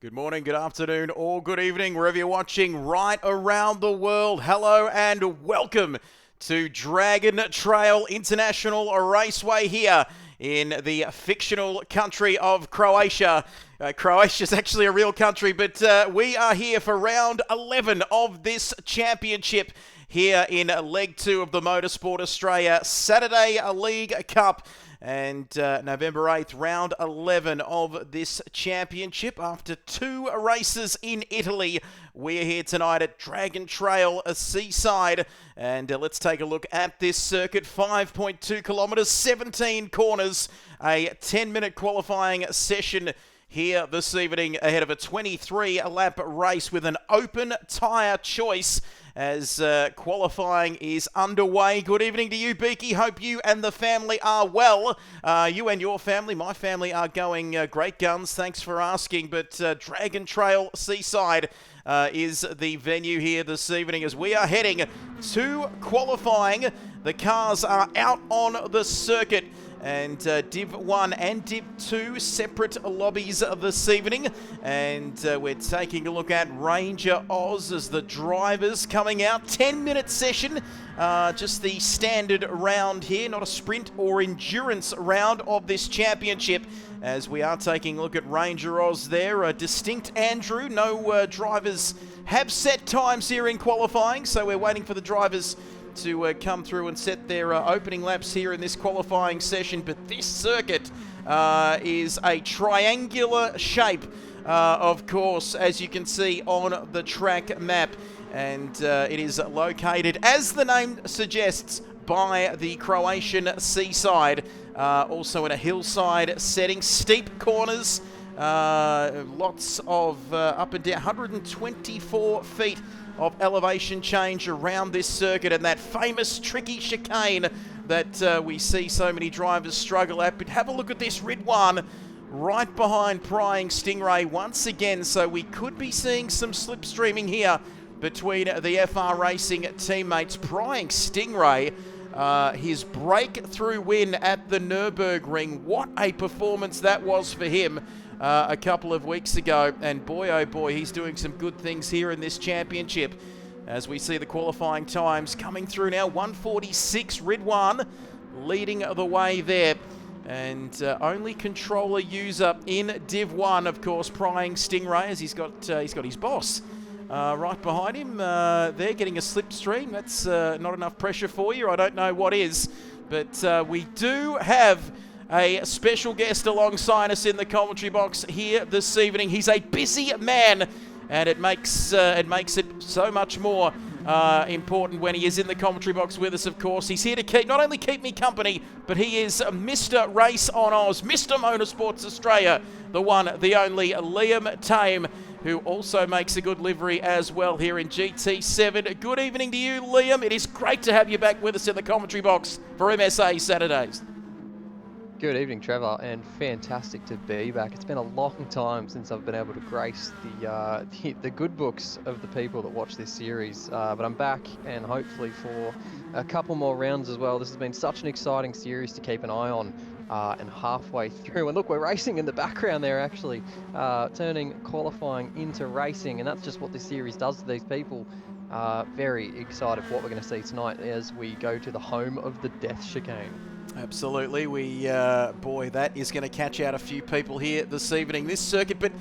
Good morning, good afternoon, or good evening, wherever you're watching right around the world. Hello and welcome to Dragon Trail International Raceway here in the fictional country of Croatia. Croatia's actually a real country, but we are here for round 11 of this championship here in leg 2 of the Motorsport Australia Saturday League Cup. And November 8th, round 11 of this championship. After 2 races in Italy, we're here tonight at Dragon Trail Seaside. And let's take a look at this circuit. 5.2 kilometres, 17 corners, a 10-minute qualifying session here this evening ahead of a 23-lap race with an open tyre choice as qualifying is underway. Good evening to you, Beaky. Hope you and the family are well. You and your family, my family, are going great guns. Thanks for asking. But Dragon Trail Seaside is the venue here this evening as we are heading to qualifying. The cars are out on the circuit. And Div 1 and Div 2 separate lobbies this evening. And we're taking a look at RaceOnOz as the drivers coming out. 10-minute session, just the standard round here, not a sprint or endurance round of this championship. As we are taking a look at RaceOnOz there. Distinct Andrew, no drivers have set times here in qualifying, so we're waiting for the drivers to come through and set their opening laps here in this qualifying session. But this circuit is a triangular shape, of course, as you can see on the track map. And it is located, as the name suggests, by the Croatian seaside. Also in a hillside setting, steep corners, lots of up and down, 124 feet of elevation change around this circuit, and that famous tricky chicane that we see so many drivers struggle at. But have a look at this Rid 1 right behind Prying Stingray once again, so we could be seeing some slipstreaming here between the FR Racing teammates. Prying Stingray, his breakthrough win at the Nürburgring, what a performance that was for him a couple of weeks ago, and boy oh boy, he's doing some good things here in this championship as we see the qualifying times coming through now. 1:46 Rid 1 leading the way there, and only controller user in Div 1, of course, Prying Stingray, as he's got his boss right behind him. They're getting a slipstream. That's not enough pressure for you. I don't know what is, but we do have a special guest alongside us in the commentary box here this evening. He's a busy man, and it makes it so much more important when he is in the commentary box with us, of course. He's here to not only keep me company, but he is Mr. RaceOnOz, Mr. Motorsports Australia, the one, the only Liam Tame, who also makes a good livery as well here in GT7. Good evening to you, Liam. It is great to have you back with us in the commentary box for MSA Saturdays. Good evening, Trevor, and fantastic to be back. It's been a long time since I've been able to grace the good books of the people that watch this series, but I'm back, and hopefully for a couple more rounds as well. This has been such an exciting series to keep an eye on, and halfway through, and look, we're racing in the background there actually, turning qualifying into racing, and that's just what this series does to these people. Very excited for what we're going to see tonight as we go to the home of the death chicane. Absolutely. Boy, that is going to catch out a few people here this evening, this circuit. But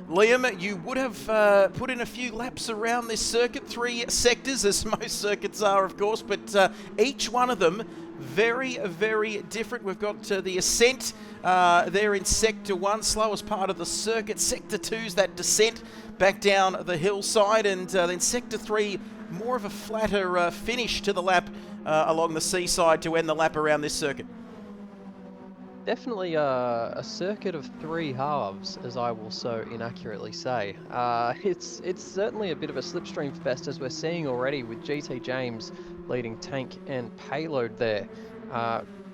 Liam, you would have put in a few laps around this circuit, 3 sectors, as most circuits are, of course, but each one of them very, very different. We've got the ascent there in Sector 1, slowest part of the circuit. Sector 2's that descent back down the hillside, and then Sector 3, more of a flatter finish to the lap along the Seaside to end the lap around this circuit. Definitely a circuit of three halves, as I will so inaccurately say. It's certainly a bit of a slipstream fest, as we're seeing already with GT James leading tank and payload there.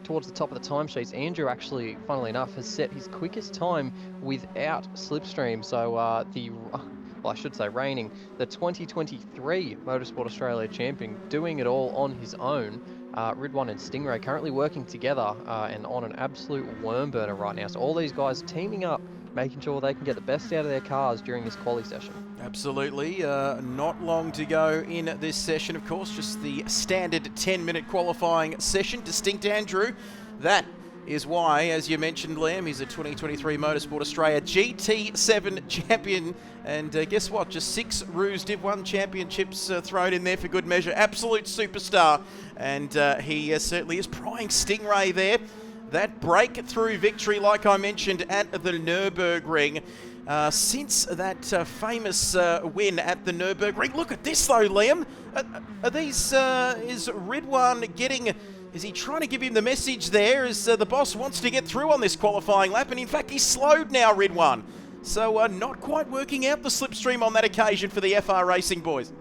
Towards the top of the timesheets, Andrew actually, funnily enough, has set his quickest time without slipstream. So well, I should say reigning, the 2023 Motorsport Australia champion, doing it all on his own. Ridwan and Stingray currently working together and on an absolute worm burner right now. So all these guys teaming up, making sure they can get the best out of their cars during this quali session. Absolutely. Not long to go in this session, of course. Just the standard 10-minute qualifying session. Distinct Andrew, that is why, as you mentioned, Liam, he's a 2023 Motorsport Australia GT7 champion. And guess what? Just 6 Roos Div 1 championships thrown in there for good measure. Absolute superstar. And he certainly is prying Stingray there. That breakthrough victory, like I mentioned, at the Nürburgring. Since that famous win at the Nürburgring. Look at this though, Liam. Are these, is Ridwan getting... Is he trying to give him the message there as the boss wants to get through on this qualifying lap? And in fact, he's slowed now, Ridwan. So not quite working out the slipstream on that occasion for the FR Racing boys.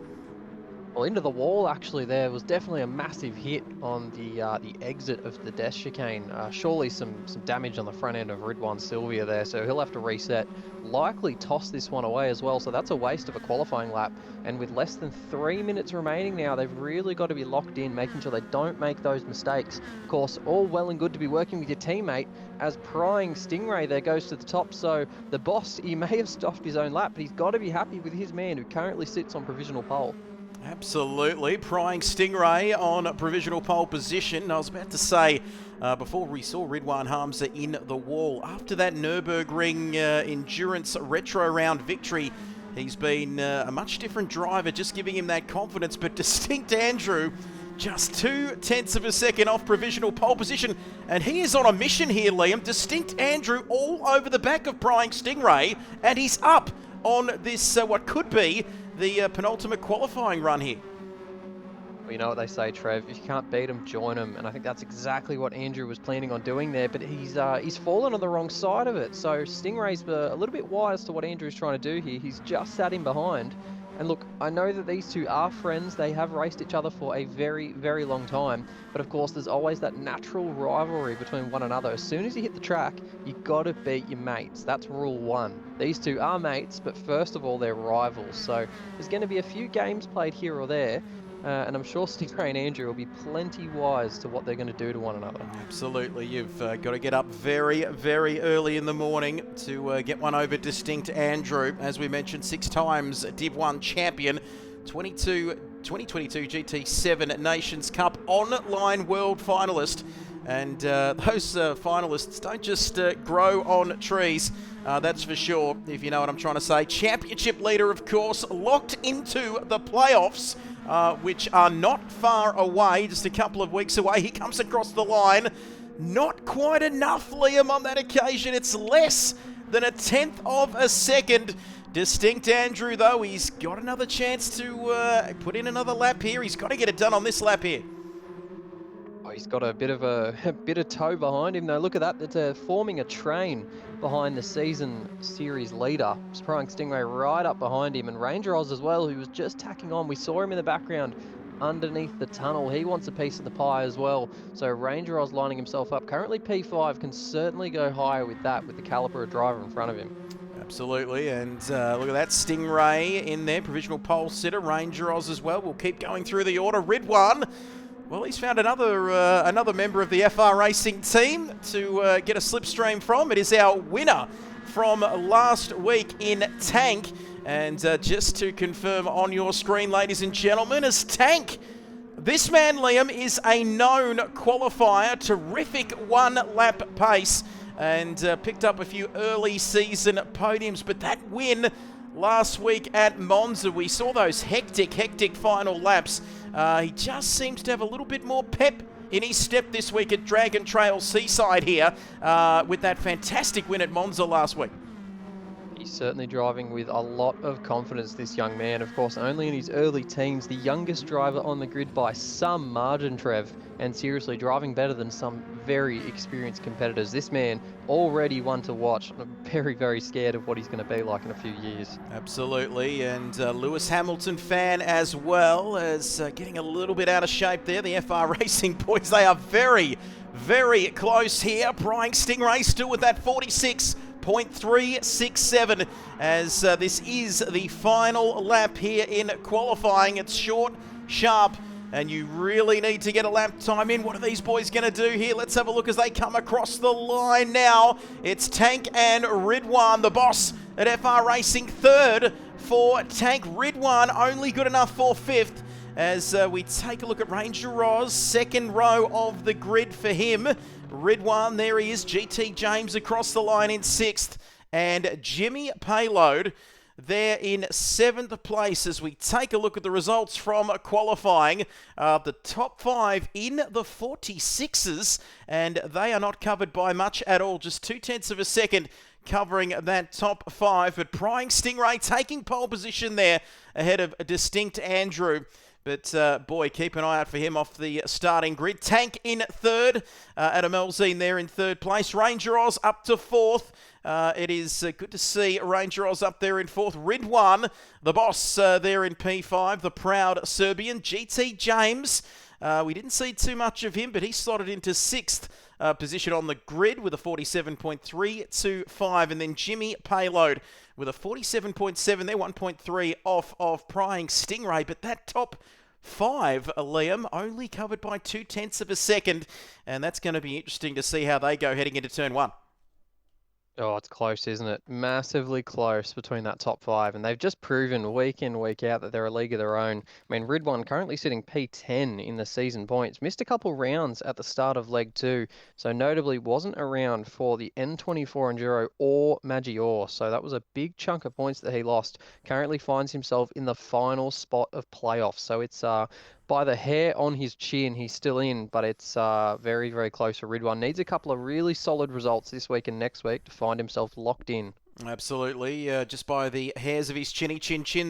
Well, into the wall actually there was definitely a massive hit on the exit of the death chicane. Surely some damage on the front end of Ridwan Sylvia there, so he'll have to reset. Likely toss this one away as well, so that's a waste of a qualifying lap. And with less than 3 minutes remaining now, they've really got to be locked in, making sure they don't make those mistakes. Of course, all well and good to be working with your teammate, as prying Stingray there goes to the top. So the boss, he may have stopped his own lap, but he's got to be happy with his man who currently sits on provisional pole. Absolutely, prying Stingray on provisional pole position. I was about to say, before we saw Ridwan Hamza in the wall, after that Nürburgring Endurance Retro Round victory, he's been a much different driver, just giving him that confidence. But Distinct Andrew, just 0.2 of a second off provisional pole position, and he is on a mission here, Liam. Distinct Andrew all over the back of prying Stingray, and he's up on this, what could be the penultimate qualifying run here. Well, you know what they say, Trev, if you can't beat them, join them, and I think that's exactly what Andrew was planning on doing there, but he's fallen on the wrong side of it. So Stingray's a little bit wise to what Andrew's trying to do here. He's just sat in behind. And look, I know that these two are friends. They have raced each other for a very, very long time. But of course, there's always that natural rivalry between one another. As soon as you hit the track, you got to beat your mates. That's rule one. These two are mates, but first of all, they're rivals. So there's going to be a few games played here or there. And I'm sure Stingray and Andrew will be plenty wise to what they're going to do to one another. Absolutely. You've got to get up very, very early in the morning to get one over Distinct Andrew. As we mentioned, 6 times Div 1 champion, 2022 GT7 Nations Cup online world finalist. And those finalists don't just grow on trees, that's for sure, if you know what I'm trying to say. Championship leader, of course, locked into the playoffs, which are not far away, just a couple of weeks away. He comes across the line. Not quite enough, Liam, on that occasion. It's less than 1/10 of a second. Distinct Andrew, though, he's got another chance to put in another lap here. He's got to get it done on this lap here. Oh, he's got a bit of toe behind him, though. Look at that. It's forming a train behind the season series leader. Prying Stingray right up behind him, and Ranger Oz as well, who was just tacking on. We saw him in the background underneath the tunnel. He wants a piece of the pie as well. So Ranger Oz lining himself up. Currently P5, can certainly go higher with that, with the caliper driver in front of him. Absolutely, and look at that, Stingray in there, provisional pole sitter, Ranger Oz as well. We'll keep going through the order. Ridwan, well, he's found another member of the FR Racing team to get a slipstream from. It is our winner from last week in Tank. And just to confirm on your screen, ladies and gentlemen, as Tank, this man, Liam, is a known qualifier, terrific one-lap pace, and picked up a few early season podiums. But that win last week at Monza, we saw those hectic final laps. He just seems to have a little bit more pep in his step this week at Dragon Trail Seaside here with that fantastic win at Monza last week. He's certainly driving with a lot of confidence, this young man. Of course, only in his early teens, the youngest driver on the grid by some margin, Trev, and seriously driving better than some very experienced competitors. This man already one to watch. I'm very, very scared of what he's going to be like in a few years. Absolutely, and Lewis Hamilton fan as well, as getting a little bit out of shape there. The FR Racing boys, they are very, very close here. Prying Stingray still with that 46.367 as this is the final lap here in qualifying. It's short, sharp, and you really need to get a lap time in. What are these boys going to do here? Let's have a look as they come across the line now. It's Tank and Ridwan, the boss at FR Racing. Third for Tank. Ridwan only good enough for fifth. As we take a look at Ranger Oz, second row of the grid for him. Ridwan, there he is. GT James across the line in sixth. And Jimmy Payload there in seventh place as we take a look at the results from qualifying. The top five in the 46s, and they are not covered by much at all. Just 0.2 of a second covering that top five. But Prying Stingray taking pole position there ahead of Distinct Andrew. But, boy, keep an eye out for him off the starting grid. Tank in third. Adam Elzine there in third place. Ranger Oz up to fourth. It is good to see Ranger Oz up there in fourth. Ridwan, the boss, there in P5. The proud Serbian. GT James. We didn't see too much of him, but he slotted into sixth position on the grid with a 47.325. And then Jimmy Payload with a 47.7. They're 1.3 off of Prying Stingray. But that top five, Liam, only covered by 0.2 of a second. And that's going to be interesting to see how they go heading into turn one. Oh, it's close, isn't it? Massively close between that top five. And they've just proven week in, week out that they're a league of their own. I mean, Ridwan currently sitting P10 in the season points. Missed a couple rounds at the start of leg 2. So notably wasn't around for the N24 Enduro or Maggior. So that was a big chunk of points that he lost. Currently finds himself in the final spot of playoffs. So it's by the hair on his chin, he's still in, but it's very, very close for Ridwan. Needs a couple of really solid results this week and next week to find himself locked in. Absolutely, just by the hairs of his chin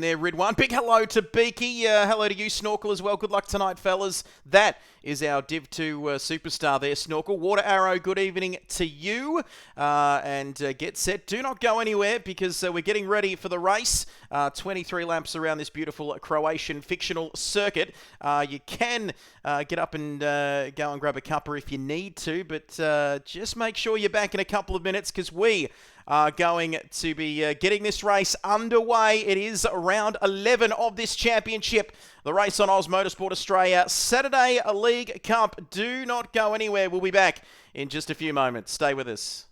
there, Ridwan. Big hello to Beaky. Hello to you, Snorkel, as well. Good luck tonight, fellas. That is our Div 2 superstar there, Snorkel. Water Arrow, good evening to you. And get set. Do not go anywhere because we're getting ready for the race. 23 laps around this beautiful Croatian fictional circuit. You can get up and go and grab a cuppa if you need to, but just make sure you're back in a couple of minutes because we are going to be getting this race underway. It is round 11 of this championship, the Race on Oz Motorsport Australia Saturday League Cup. Do not go anywhere. We'll be back in just a few moments. Stay with us.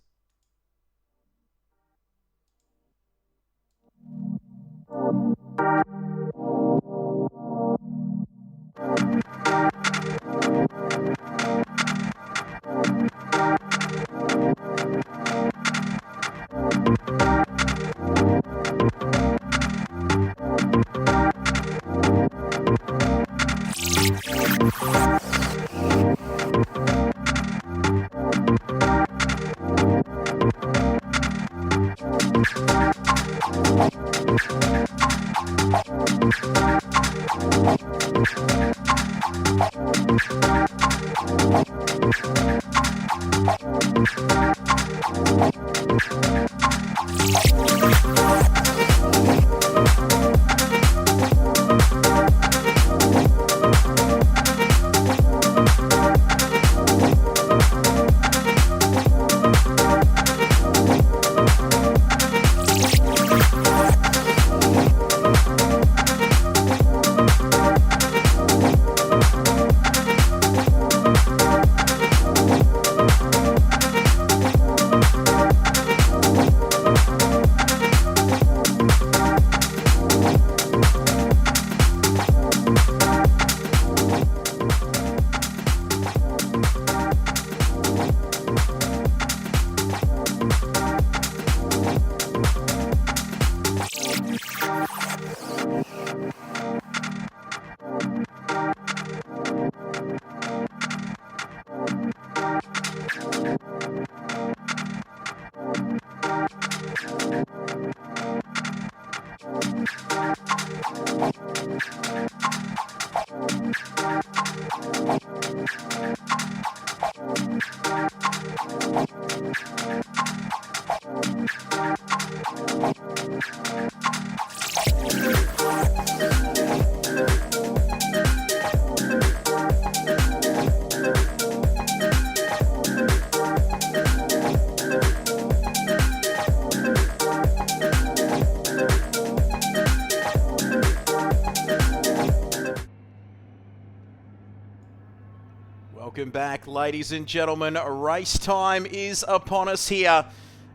Welcome back, ladies and gentlemen. Race time is upon us here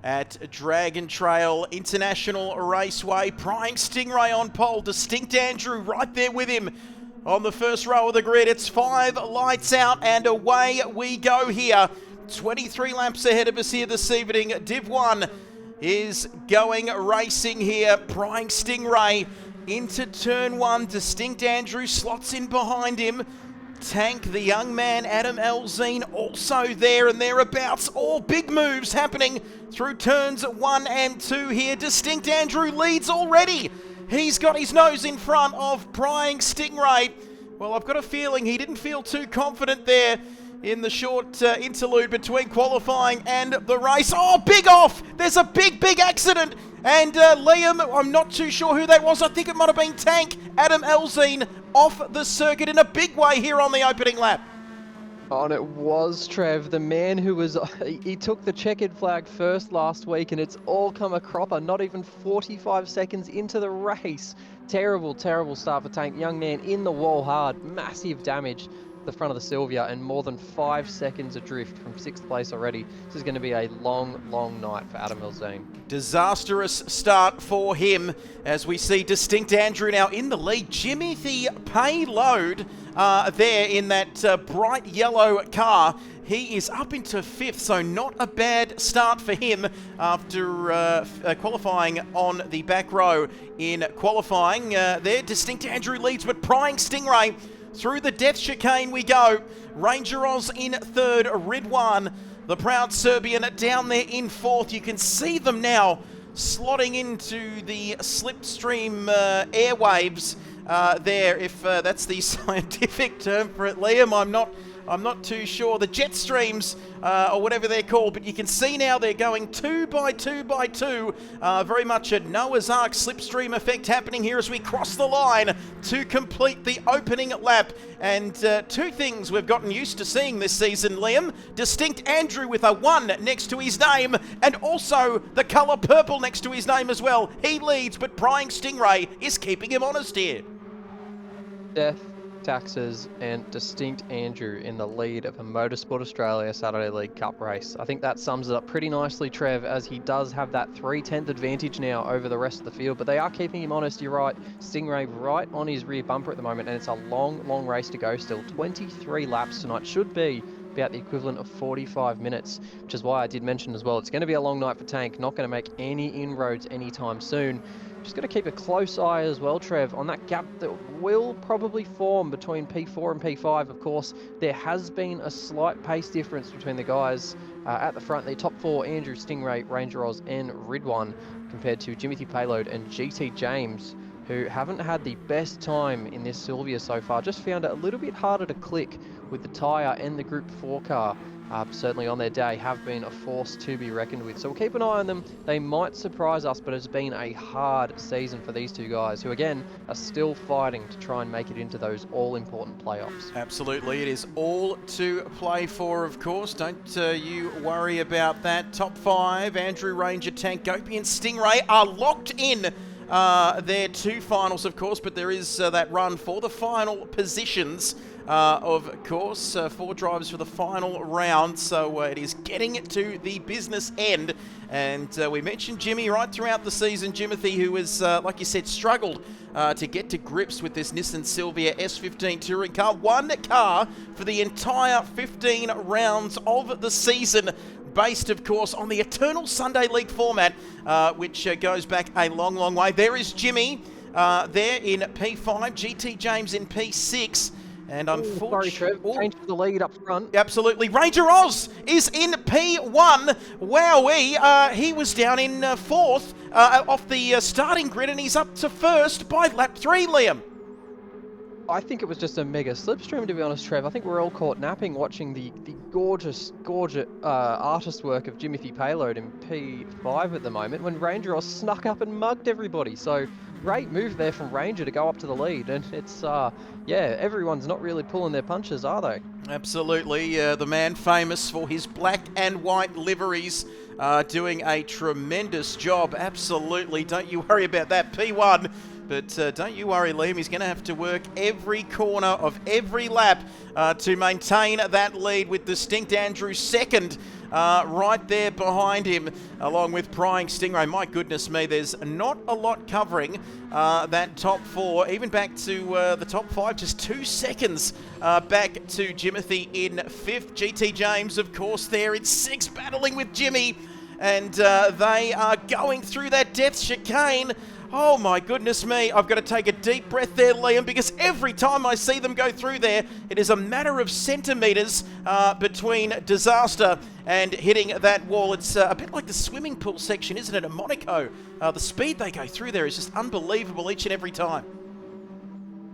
at Dragon Trail International Raceway. Prying Stingray on pole. Distinct Andrew right there with him on the first row of the grid. It's 5 lights out and away we go here. 23 laps ahead of us here this evening. Div 1 is going racing here. Prying Stingray into turn 1. Distinct Andrew slots in behind him. Tank, the young man, Adam Elzine, also there and thereabouts. All big moves happening through turns 1 and 2 here. Distinct Andrew leads already. He's got his nose in front of Prying Stingray. Well, I've got a feeling he didn't feel too confident there in the short interlude between qualifying and the race. Oh, big off! There's a big accident. And Liam, I'm not too sure who that was. I think it might have been Tank, Adam Elzine, off the circuit in a big way here on the opening lap. Oh, and it was Trev, the man who was, he took the checkered flag first last week, and it's all come a cropper, not even 45 seconds into the race. Terrible start for Tank. Young man in the wall hard, massive damage the front of the Sylvia, and more than 5 seconds adrift from 6th place already. This is going to be a long night for Adam Elzine. Disastrous start for him as we see Distinct Andrew now in the lead. Jimmy the Payload there in that bright yellow car. He is up into 5th, so not a bad start for him after qualifying on the back row in qualifying. There, Distinct Andrew leads, but Prying Stingray through the death chicane we go. RaceOnOz in 3rd, Ridwan, the proud Serbian, down there in 4th. You can see them now slotting into the slipstream airwaves there, if that's the scientific term for it. Liam, I'm not too sure. The jet streams, or whatever they're called, but you can see now they're going 2 by 2 by 2. Very much a Noah's Ark slipstream effect happening here as we cross the line to complete the opening lap. And 2 things we've gotten used to seeing this season, Liam. Distinct Andrew with a 1 next to his name, and also the colour purple next to his name as well. He leads, but Prying Stingray is keeping him honest here. Death, Taxes, and Distinct Andrew in the lead of a Motorsport Australia Saturday League Cup race. I think that sums it up pretty nicely, Trev, as he does have that 3/10 advantage now over the rest of the field, but they are keeping him honest. You're right, Stingray right on his rear bumper at the moment, and it's a long race to go still. 23 laps tonight, should be about the equivalent of 45 minutes, which is why I did mention as well, it's going to be a long night for Tank, not going to make any inroads anytime soon. Just got to keep a close eye as well, Trev, on that gap that will probably form between P4 and P5. Of course, there has been a slight pace difference between the guys at the front. The top 4, Andrew, Stingray, RaceOnOz, and Ridwan, compared to Jimmy Payload and GT James, who haven't had the best time in this Sylvia so far. Just found it a little bit harder to click with the tyre and the Group 4 car. Certainly on their day have been a force to be reckoned with. So we'll keep an eye on them. They might surprise us, but it's been a hard season for these 2 guys who, again, are still fighting to try and make it into those all-important playoffs. Absolutely. It is all to play for, of course. Don't you worry about that. Top 5, Andrew, Ranger, Tank, Gopi and Stingray are locked in. They're 2 finals, of course, but there is that run for the final positions. Of course, 4 drivers for the final round, so it is getting to the business end. And we mentioned Jimmy right throughout the season, Jimothy, who has, like you said, struggled to get to grips with this Nissan Silvia S15 touring car. 1 car for the entire 15 rounds of the season, based, of course, on the Eternal Sunday League format, which goes back a long way. There is Jimmy there in P5, GT James in P6. And unfortunately, sorry, Trev, change to the lead up front. Absolutely. RaceOnOz is in P1. Wowee. He was down in 4th off the starting grid, and he's up to 1st by lap 3, Liam. I think it was just a mega slipstream, to be honest, Trev. I think we're all caught napping watching the gorgeous artist work of Jimmy Payload in P5 at the moment, when RaceOnOz snuck up and mugged everybody. So great move there from Ranger to go up to the lead, and it's yeah, everyone's not really pulling their punches, are they? Absolutely. The man famous for his black and white liveries, doing a tremendous job. Absolutely. Don't you worry about that. P1 But don't you worry, Liam. He's going to have to work every corner of every lap to maintain that lead, with Distinct Andrew second right there behind him, along with Prying Stingray. My goodness me, there's not a lot covering that top four. Even back to the top five, just 2 seconds back to Jimothy in fifth. GT James, of course, there in sixth, battling with Jimmy. And they are going through that death chicane. Oh my goodness me, I've got to take a deep breath there, Liam, because every time I see them go through there, it is a matter of centimetres between disaster and hitting that wall. It's a bit like the swimming pool section, isn't it, at Monaco? The speed they go through there is just unbelievable each and every time.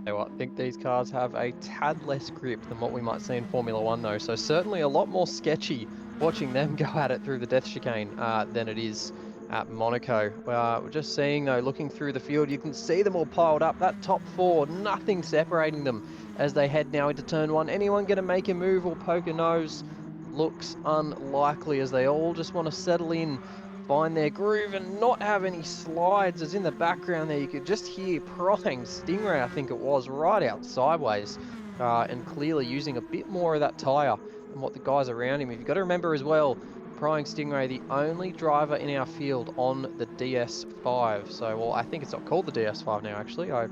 I think these cars have a tad less grip than what we might see in Formula One, though, so certainly a lot more sketchy watching them go at it through the death chicane than it is at Monaco. We're just seeing, though, looking through the field, you can see them all piled up. That top four, nothing separating them as they head now into turn one. Anyone going to make a move or poke a nose? Looks unlikely, as they all just want to settle in, find their groove and not have any slides. As in the background there, you could just hear Prying Stingray, I think it was, right out sideways, and clearly using a bit more of that tyre than what the guys around him. You've got to remember as well, Prying Stingray, the only driver in our field on the DS5. So, well, I think it's not called the DS5 now, actually. I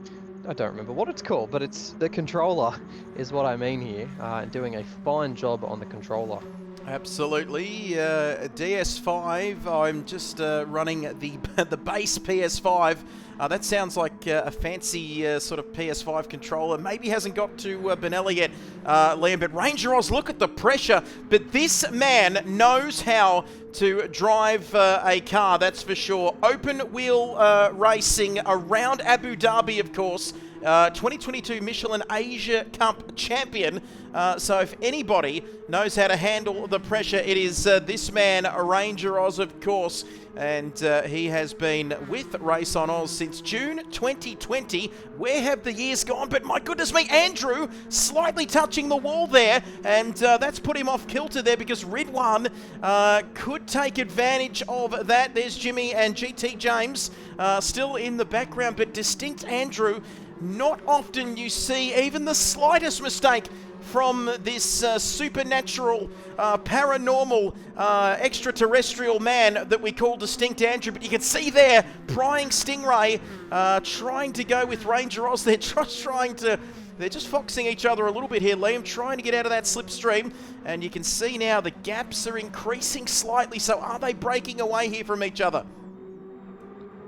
don't remember what it's called, but it's the controller is what I mean here, and doing a fine job on the controller. Absolutely. DS5, I'm just running the base PS5. That sounds like a fancy sort of PS5 controller. Maybe hasn't got to Benella yet, Liam. But RaceOnOz, look at the pressure. But this man knows how to drive a car, that's for sure. Open wheel racing around Abu Dhabi, of course. 2022 Michelin Asia Cup champion. So if anybody knows how to handle the pressure, it is this man, RaceOnOz, of course. And he has been with RaceOnOz since June 2020. Where have the years gone? But my goodness me, Andrew slightly touching the wall there. And that's put him off kilter there, because Ridwan could take advantage of that. There's Jimmy and GT James still in the background. But Distinct Andrew, not often you see even the slightest mistake from this supernatural, paranormal, extraterrestrial man that we call Distinct Andrew. But you can see there, Prying Stingray trying to go with RaceOnOz. They're just foxing each other a little bit here, Liam, trying to get out of that slipstream. And you can see now the gaps are increasing slightly. So are they breaking away here from each other?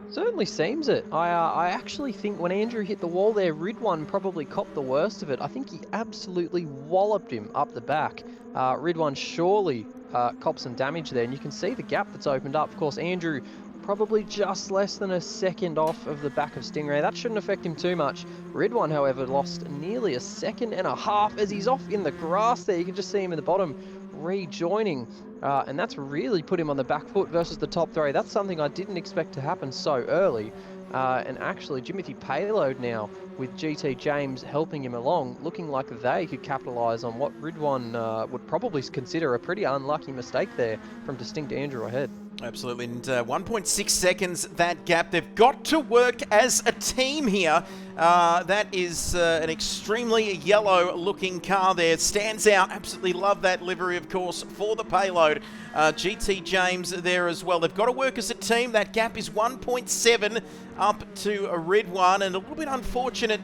Certainly seems it. I actually think when Andrew hit the wall there, Ridwan probably copped the worst of it. I think he absolutely walloped him up the back. Ridwan surely copped some damage there, and you can see the gap that's opened up. Of course, Andrew probably just less than a second off of the back of Stingray. That shouldn't affect him too much. Ridwan, however, lost nearly 1.5 seconds as he's off in the grass there. You can just see him in the bottom rejoining. And that's really put him on the back foot versus the top three. That's something I didn't expect to happen so early. And actually, Jimothy Payload now with GT James helping him along, looking like they could capitalise on what Ridwan would probably consider a pretty unlucky mistake there from Distinct Andrew ahead. Absolutely, and 1.6 seconds, that gap. They've got to work as a team here. That is an extremely yellow-looking car there. Stands out. Absolutely love that livery, of course, for the Payload. GT James there as well. They've got to work as a team. That gap is 1.7 up to a Ridwan, and a little bit unfortunate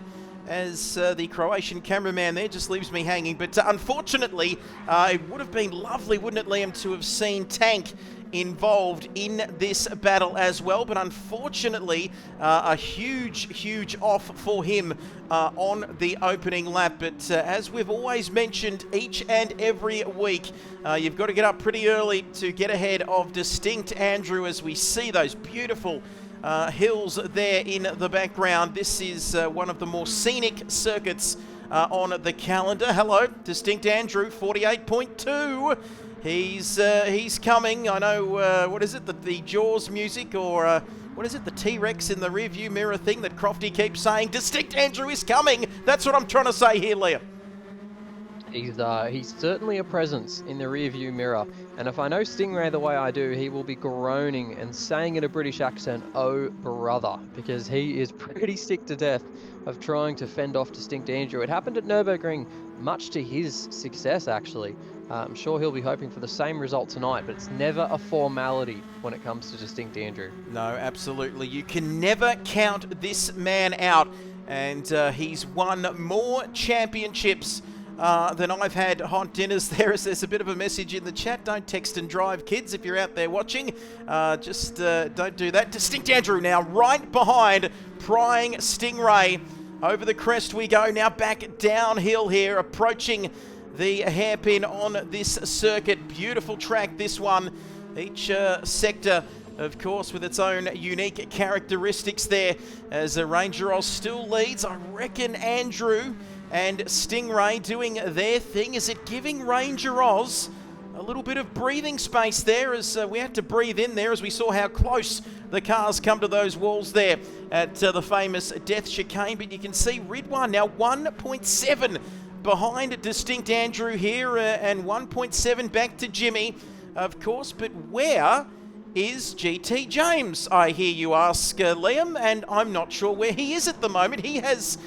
as the Croatian cameraman there just leaves me hanging. But unfortunately, it would have been lovely, wouldn't it, Liam, to have seen Tank involved in this battle as well, but unfortunately a huge off for him on the opening lap. But as we've always mentioned each and every week, you've got to get up pretty early to get ahead of Distinct Andrew, as we see those beautiful hills there in the background. This is one of the more scenic circuits on the calendar. Hello, Distinct Andrew, 48.2. He's coming. I know, what is it, the Jaws music, or what is it, the T-Rex in the rearview mirror thing that Crofty keeps saying? Distinct Andrew is coming. That's what I'm trying to say here, Liam. He's certainly a presence in the rearview mirror, and if I know Stingray the way I do, he will be groaning and saying in a British accent, "Oh brother," because he is pretty sick to death of trying to fend off Distinct Andrew. It happened at Nürburgring, much to his success actually. I'm sure he'll be hoping for the same result tonight, but it's never a formality when it comes to Distinct Andrew. No, absolutely. You can never count this man out, and he's won more championships than I've had hot dinners there. There's a bit of a message in the chat. Don't text and drive, kids, if you're out there watching. Just don't do that. Distinct Andrew now right behind Prying Stingray. Over the crest we go. Now back downhill here, approaching the hairpin on this circuit. Beautiful track, this one. Each sector, of course, with its own unique characteristics there, as Ranger Oz still leads. I reckon Andrew and Stingray doing their thing. Is it giving Ranger Oz a little bit of breathing space there, as we had to breathe in there as we saw how close the cars come to those walls there at the famous Death Chicane. But you can see Ridwan now 1.7 behind Distinct Andrew here, and 1.7 back to Jimmy, of course. But where is GT James, I hear you ask, Liam? And I'm not sure where he is at the moment. He has,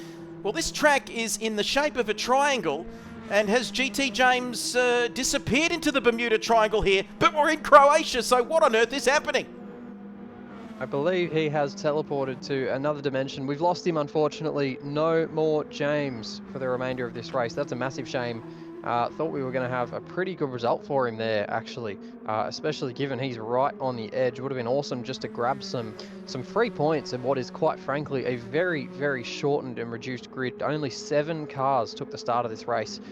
well, this track is in the shape of a triangle, and has GT James disappeared into the Bermuda Triangle here? But we're in Croatia, so what on earth is happening? I believe he has teleported to another dimension. We've lost him, unfortunately. No more James for the remainder of this race. That's a massive shame. Thought we were going to have a pretty good result for him there, actually, especially given he's right on the edge. Would have been awesome just to grab some free points in what is, quite frankly, a very, very shortened and reduced grid. Only 7 cars took the start of this race,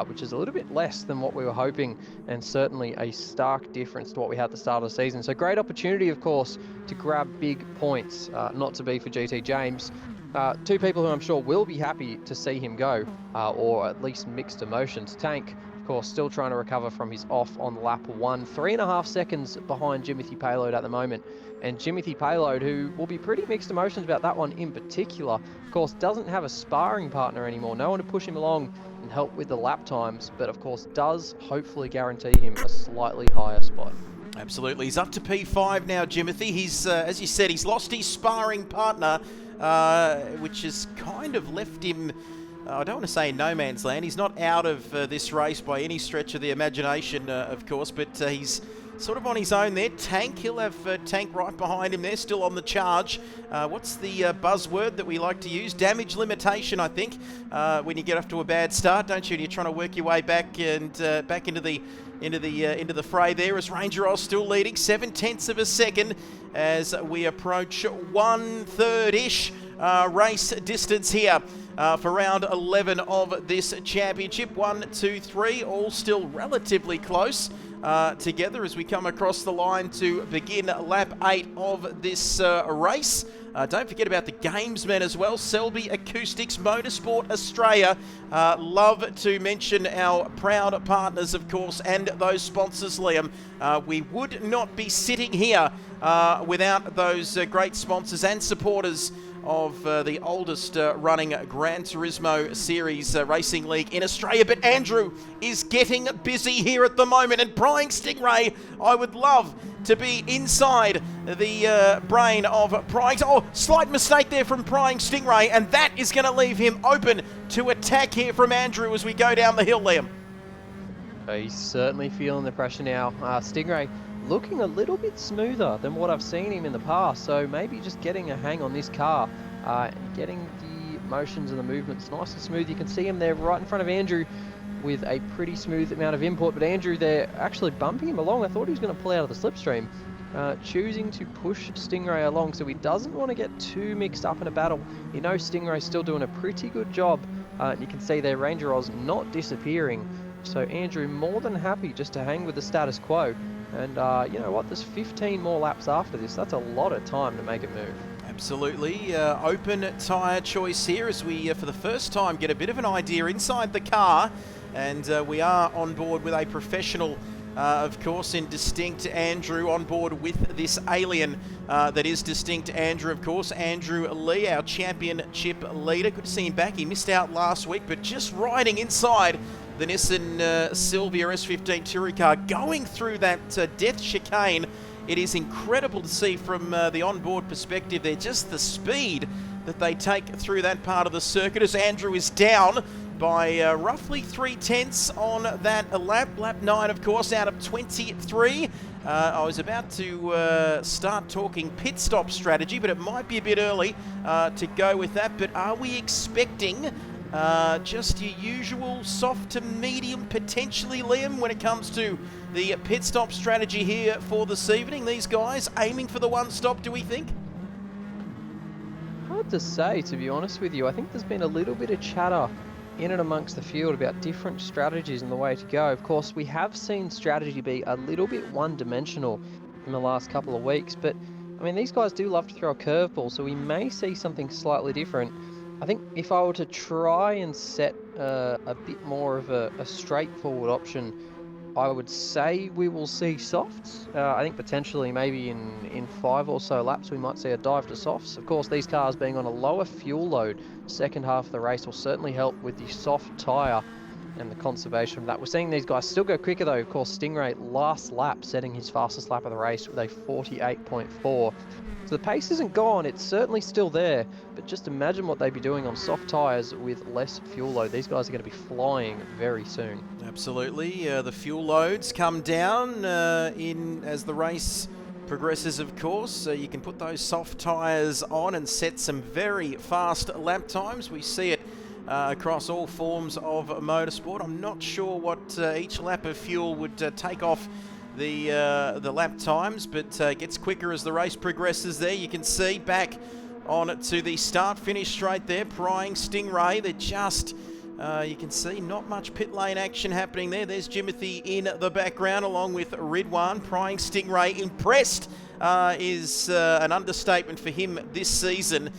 which is a little bit less than what we were hoping, and certainly a stark difference to what we had at the start of the season. So great opportunity, of course, to grab big points, not to be for GT James. 2 people who I'm sure will be happy to see him go, or at least mixed emotions. Tank, of course, still trying to recover from his off on lap 1. 3.5 seconds behind Jimothy Payload at the moment. And Jimothy Payload, who will be pretty mixed emotions about that one in particular, of course, doesn't have a sparring partner anymore. No one to push him along and help with the lap times, but of course does hopefully guarantee him a slightly higher spot. Absolutely. He's up to P5 now, Jimothy. He's, as you said, he's lost his sparring partner, which has kind of left him, I don't want to say in no man's land. He's not out of this race by any stretch of the imagination, of course, but he's sort of on his own there. Tank, he'll have Tank right behind him there, still on the charge. What's the buzzword that we like to use? Damage limitation, I think, when you get off to a bad start, don't you? And you're trying to work your way back and back into the fray there, as Ranger Oz still leading 0.7 of a second as we approach 1/3-ish race distance here for round 11 of this championship. 1, 2, 3, all still relatively close together as we come across the line to begin lap 8 of this race. Don't forget about the gamesmen as well. Selby Acoustics, Motorsport Australia. Love to mention our proud partners, of course, and those sponsors, Liam. We would not be sitting here without those great sponsors and supporters of the oldest running Gran Turismo Series Racing League in Australia. But Andrew is getting busy here at the moment, and Prying Stingray, I would love to be inside the brain of Prying. Oh, slight mistake there from Prying Stingray, and that is going to leave him open to attack here from Andrew as we go down the hill, Liam. He's certainly feeling the pressure now. Stingray looking a little bit smoother than what I've seen him in the past, so maybe just getting a hang on this car and getting the motions and the movements nice and smooth. You can see him there right in front of Andrew with a pretty smooth amount of input, but Andrew there actually bumping him along. I thought he was going to pull out of the slipstream, choosing to push Stingray along, so he doesn't want to get too mixed up in a battle. You know Stingray's still doing a pretty good job. You can see there Ranger Oz not disappearing, so Andrew more than happy just to hang with the status quo. And you know what, there's 15 more laps after this. That's a lot of time to make a move. Absolutely. Open tyre choice here as we, for the first time, get a bit of an idea inside the car. And we are on board with a professional, of course, in Distinct Andrew, on board with this alien that is Distinct Andrew, of course. Andrew Lee, our championship leader. Good to see him back. He missed out last week, but just riding inside the Nissan Silvia S15 Touring car going through that death chicane. It is incredible to see from the onboard perspective there, just the speed that they take through that part of the circuit, as Andrew is down by roughly 3/10 on that lap. Lap 9, of course, out of 23. I was about to start talking pit stop strategy, but it might be a bit early to go with that. But are we expecting just your usual soft to medium, potentially, Liam, when it comes to the pit stop strategy here for this evening? These guys aiming for the one stop, do we think? Hard to say, to be honest with you. I think there's been a little bit of chatter in and amongst the field about different strategies and the way to go. Of course, we have seen strategy be a little bit one-dimensional in the last couple of weeks, but I mean, these guys do love to throw a curveball, so we may see something slightly different. I think if I were to try and set a bit more of a straightforward option, I would say we will see softs. I think potentially maybe in 5 or so laps we might see a dive to softs. Of course, these cars being on a lower fuel load second half of the race will certainly help with the soft tyre and the conservation of that. We're seeing these guys still go quicker though. Of course, Stingray last lap setting his fastest lap of the race with a 48.4. So the pace isn't gone, it's certainly still there, but just imagine what they'd be doing on soft tyres with less fuel load. These guys are going to be flying very soon. Absolutely. The fuel loads come down as the race progresses, of course. You can put those soft tyres on and set some very fast lap times. We see it across all forms of motorsport. I'm not sure what each lap of fuel would take off the lap times, but gets quicker as the race progresses there. You can see back on to the start-finish straight there, prying Stingray. They're just, you can see not much pit lane action happening there. There's Jimothy in the background along with Ridwan. Prying Stingray. Impressed is an understatement for him this season.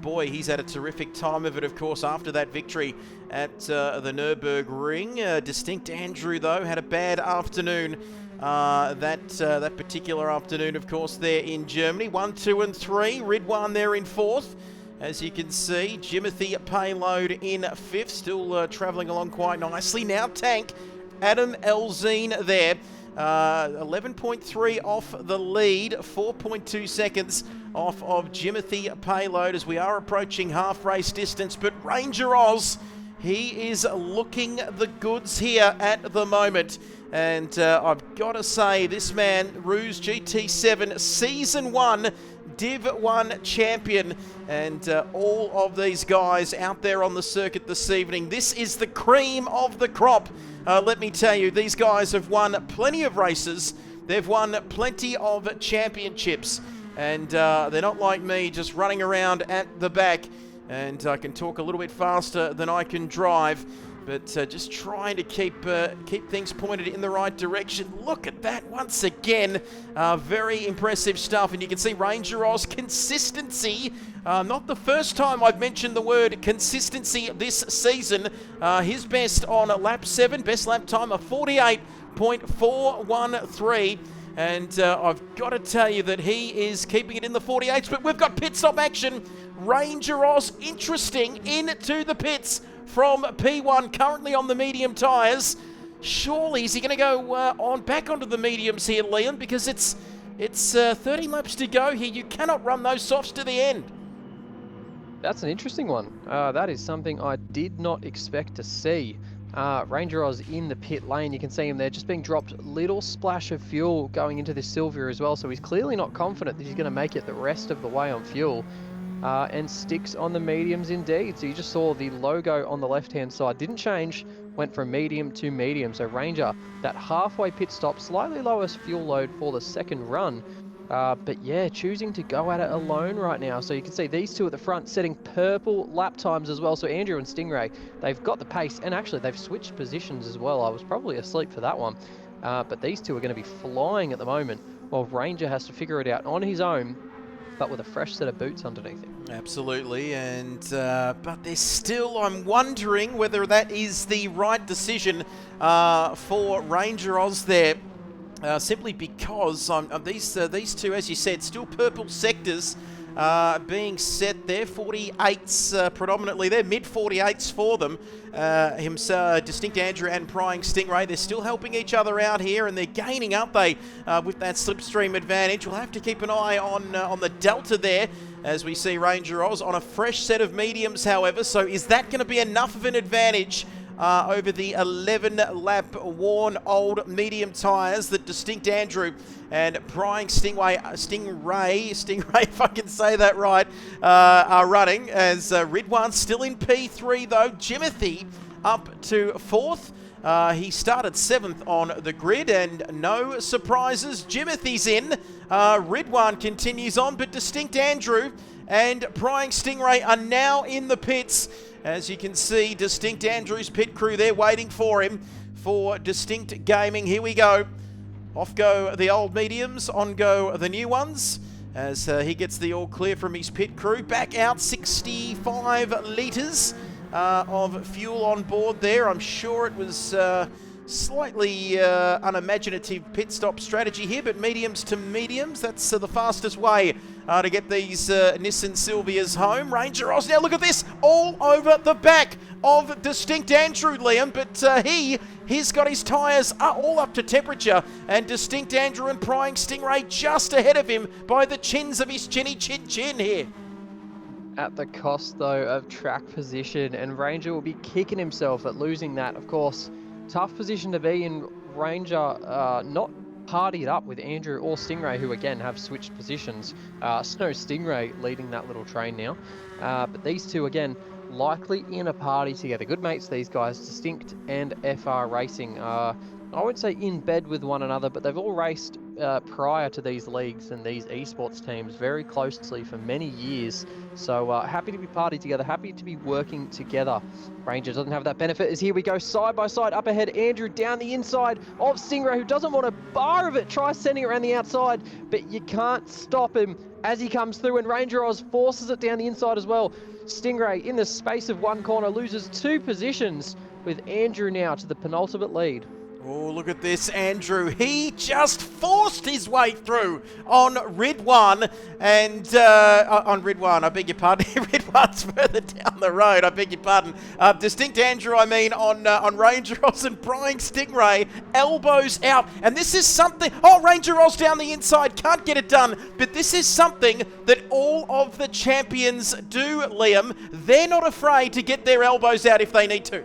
Boy, he's had a terrific time of it, of course, after that victory at the Nürburgring. Distinct Andrew, though, had a bad afternoon that particular afternoon, of course, there in Germany. 1, 2 and 3. Ridwan there in 4th. As you can see, Jimothy Payload in 5th, still travelling along quite nicely. Now Tank, Adam Elzine there. 11.3 off the lead, 4.2 seconds off of Jimothy Payload as we are approaching half race distance. But Ranger Oz, he is looking the goods here at the moment. And I've got to say, this man, Ruse GT7 Season 1 Div 1 champion, and all of these guys out there on the circuit this evening. This is the cream of the crop. Let me tell you, these guys have won plenty of races. They've won plenty of championships, and they're not like me just running around at the back. And I can talk a little bit faster than I can drive, but just trying to keep things pointed in the right direction. Look at that once again. Very impressive stuff. And you can see Ranger Oz, consistency. Not the first time I've mentioned the word consistency this season. His best on lap 7, best lap time of 48.413. And I've got to tell you that he is keeping it in the 48s. But we've got pit stop action. Ranger Oz, interesting, into the pits from P1, currently on the medium tyres. Surely, is he going to go back onto the mediums here, Liam? Because it's 30 laps to go here. You cannot run those softs to the end. That's an interesting one. That is something I did not expect to see. Ranger Oz in the pit lane. You can see him there just being dropped. Little splash of fuel going into this Silvia as well. So he's clearly not confident that he's going to make it the rest of the way on fuel. And sticks on the mediums indeed. So you just saw the logo on the left-hand side didn't change, went from medium to medium. So Ranger, that halfway pit stop, slightly lower fuel load for the second run. But yeah, choosing to go at it alone right now. So you can see these two at the front setting purple lap times as well. So Andrew and Stingray, they've got the pace, and actually they've switched positions as well. I was probably asleep for that one. But these two are going to be flying at the moment, while Ranger has to figure it out on his own, but with a fresh set of boots underneath him. Absolutely, and but there's still, I'm wondering whether that is the right decision for Ranger Oz there, simply because these two, as you said, still purple sectors. being set there. 48s predominantly. They're mid 48s for them. Distinct Andrew and Prying Stingray, they're still helping each other out here, and they're gaining up with that slipstream advantage. We'll have to keep an eye on the delta there as we see Ranger Oz on a fresh set of mediums, however. So is that going to be enough of an advantage over the 11-lap worn old medium tyres that Distinct Andrew and Prying Stingray, if I can say that right, are running, as Ridwan's still in P3 though. Jimothy up to 4th. He started 7th on the grid, and no surprises. Jimothy's in. Ridwan continues on, but Distinct Andrew and Prying Stingray are now in the pits. As you can see, Distinct Andrew's pit crew there waiting for him for Distinct Gaming. Here we go. Off go the old mediums, on go the new ones, as he gets the all clear from his pit crew. Back out 65 litres of fuel on board there. I'm sure it was slightly unimaginative pit stop strategy here, but mediums to mediums, that's the fastest way to get these Nissan Silvias home. Ranger Oz, now look at this, all over the back of Distinct Andrew, Liam, but he's got his tyres all up to temperature, and Distinct Andrew and Prying Stingray just ahead of him by the chins of his chin here. At the cost, though, of track position, and Ranger will be kicking himself at losing that. Of course, tough position to be in. Ranger not partied up with Andrew or Stingray, who again have switched positions. Snow Stingray leading that little train now. But these two, again, likely in a party together. Good mates, these guys, Distinct and FR Racing. I won't say in bed with one another, but they've all raced prior to these leagues and these esports teams very closely for many years. So happy to be partied together, happy to be working together. Ranger doesn't have that benefit, as here we go side by side up ahead. Andrew down the inside of Stingray, who doesn't want a bar of it, tries sending it around the outside, but you can't stop him as he comes through, and Ranger Oz forces it down the inside as well. Stingray in the space of one corner loses 2 positions, with Andrew now to the penultimate lead. Oh, look at this, Andrew. He just forced his way through on Ridwan, and on Ridwan, I beg your pardon. Ridwan's further down the road, I beg your pardon. Distinct Andrew, I mean, on Ranger Oz and Prying Stingray, elbows out. And this is something, oh, Ranger Oz down the inside, can't get it done. But this is something that all of the champions do, Liam. They're not afraid to get their elbows out if they need to.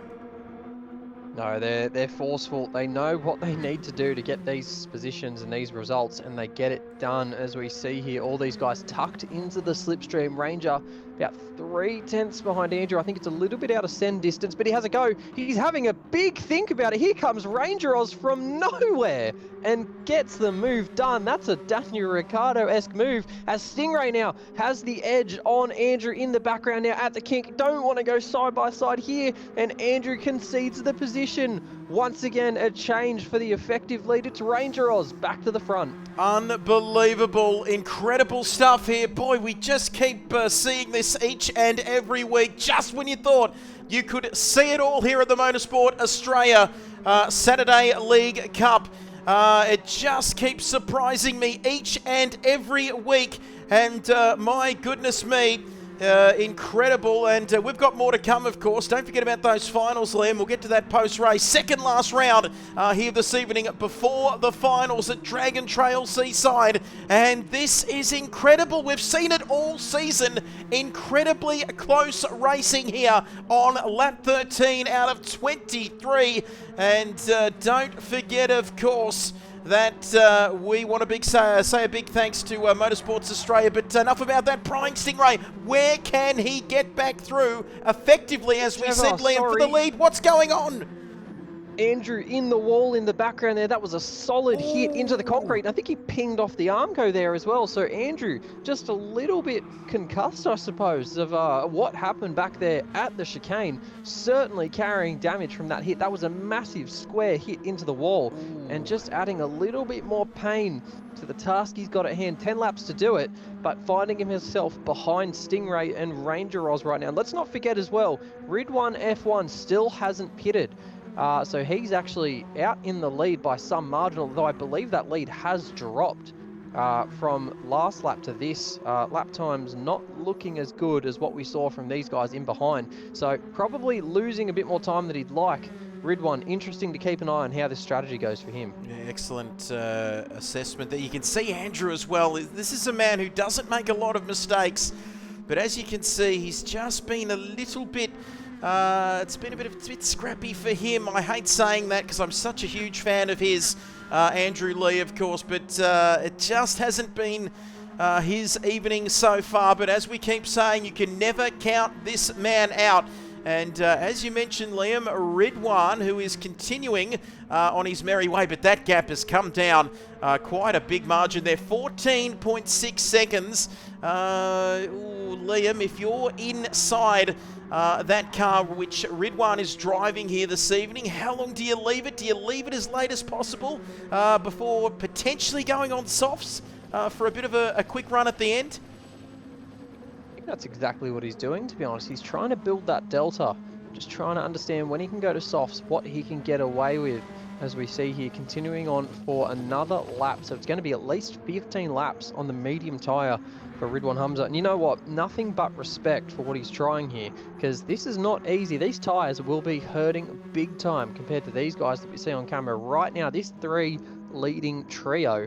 No, they're forceful. They know what they need to do to get these positions and these results, and they get it done, as we see here. All these guys tucked into the slipstream. Ranger about 3/10 behind Andrew. I think it's a little bit out of send distance, but he has a go. He's having a big think about it. Here comes Ranger Oz from nowhere and gets the move done. That's a Daniel Ricciardo-esque move, as Stingray now has the edge on Andrew in the background now at the kink. Don't want to go side by side here, and Andrew concedes the position. Once again, a change for the effective lead. It's Ranger Oz back to the front. Unbelievable, incredible stuff here. Boy, we just keep seeing this each and every week. Just when you thought you could see it all here at the Motorsport Australia Saturday League Cup. It just keeps surprising me each and every week. And my goodness me, incredible. And we've got more to come, of course. Don't forget about those finals, Liam. We'll get to that post-race. Second last round here this evening before the finals at Dragon Trail Seaside. And this is incredible. We've seen it all season. Incredibly close racing here on lap 13 out of 23. And don't forget, of course, that we want to say a big thanks to Motorsports Australia. But enough about that. Prying Stingray, where can he get back through effectively, as we said, Liam, for the lead? What's going on? Andrew in the wall in the background there. That was a solid hit into the concrete. I think he pinged off the Armco there as well. So Andrew just a little bit concussed, I suppose, of what happened back there at the chicane. Certainly carrying damage from that hit. That was a massive square hit into the wall, and just adding a little bit more pain to the task he's got at hand. 10 laps to do it, but finding himself behind Stingray and Ranger Oz right now. Let's not forget as well, Ridwan F1 still hasn't pitted. So he's actually out in the lead by some margin, although I believe that lead has dropped from last lap to this, lap times not looking as good as what we saw from these guys in behind. So probably losing a bit more time than he'd like. Ridwan, interesting to keep an eye on how this strategy goes for him. Yeah, excellent assessment there. You can see Andrew as well. This is a man who doesn't make a lot of mistakes, but as you can see, he's just been a little bit, it's been a bit scrappy for him. I hate saying that because I'm such a huge fan of his, Andrew Lee, of course, but it just hasn't been his evening so far. But as we keep saying, you can never count this man out. And as you mentioned, Liam, Ridwan, who is continuing on his merry way, but that gap has come down quite a big margin there, 14.6 seconds. Liam, if you're inside that car which Ridwan is driving here this evening, how long do you leave it? Do you leave it as late as possible before potentially going on softs for a bit of a quick run at the end? That's exactly what he's doing, to be honest. He's trying to build that delta, just trying to understand when he can go to softs, what he can get away with, as we see here, continuing on for another lap. So it's going to be at least 15 laps on the medium tyre for Ridwan Hamza. And you know what? Nothing but respect for what he's trying here, because this is not easy. These tyres will be hurting big time compared to these guys that we see on camera right now. This three leading trio,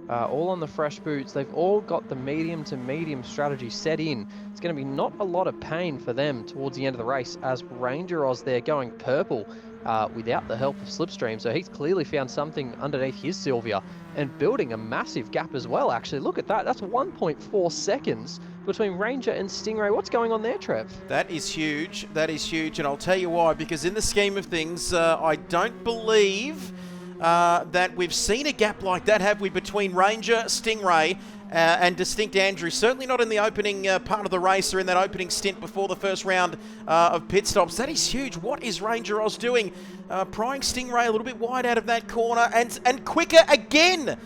all on the fresh boots. They've all got the medium to medium strategy set in. It's going to be not a lot of pain for them towards the end of the race, as RaceOnOz there going purple without the help of Slipstream. So he's clearly found something underneath his Sylvia and building a massive gap as well, actually. Look at that. That's 1.4 seconds between Ranger and Stingray. What's going on there, Trev? That is huge. That is huge. And I'll tell you why, because in the scheme of things, I don't believe that we've seen a gap like that, have we, between Ranger, Stingray, and Distinct Andrew? Certainly not in the opening part of the race or in that opening stint before the first round of pit stops. That is huge. What is RaceOnOz doing? Prying Stingray a little bit wide out of that corner and quicker again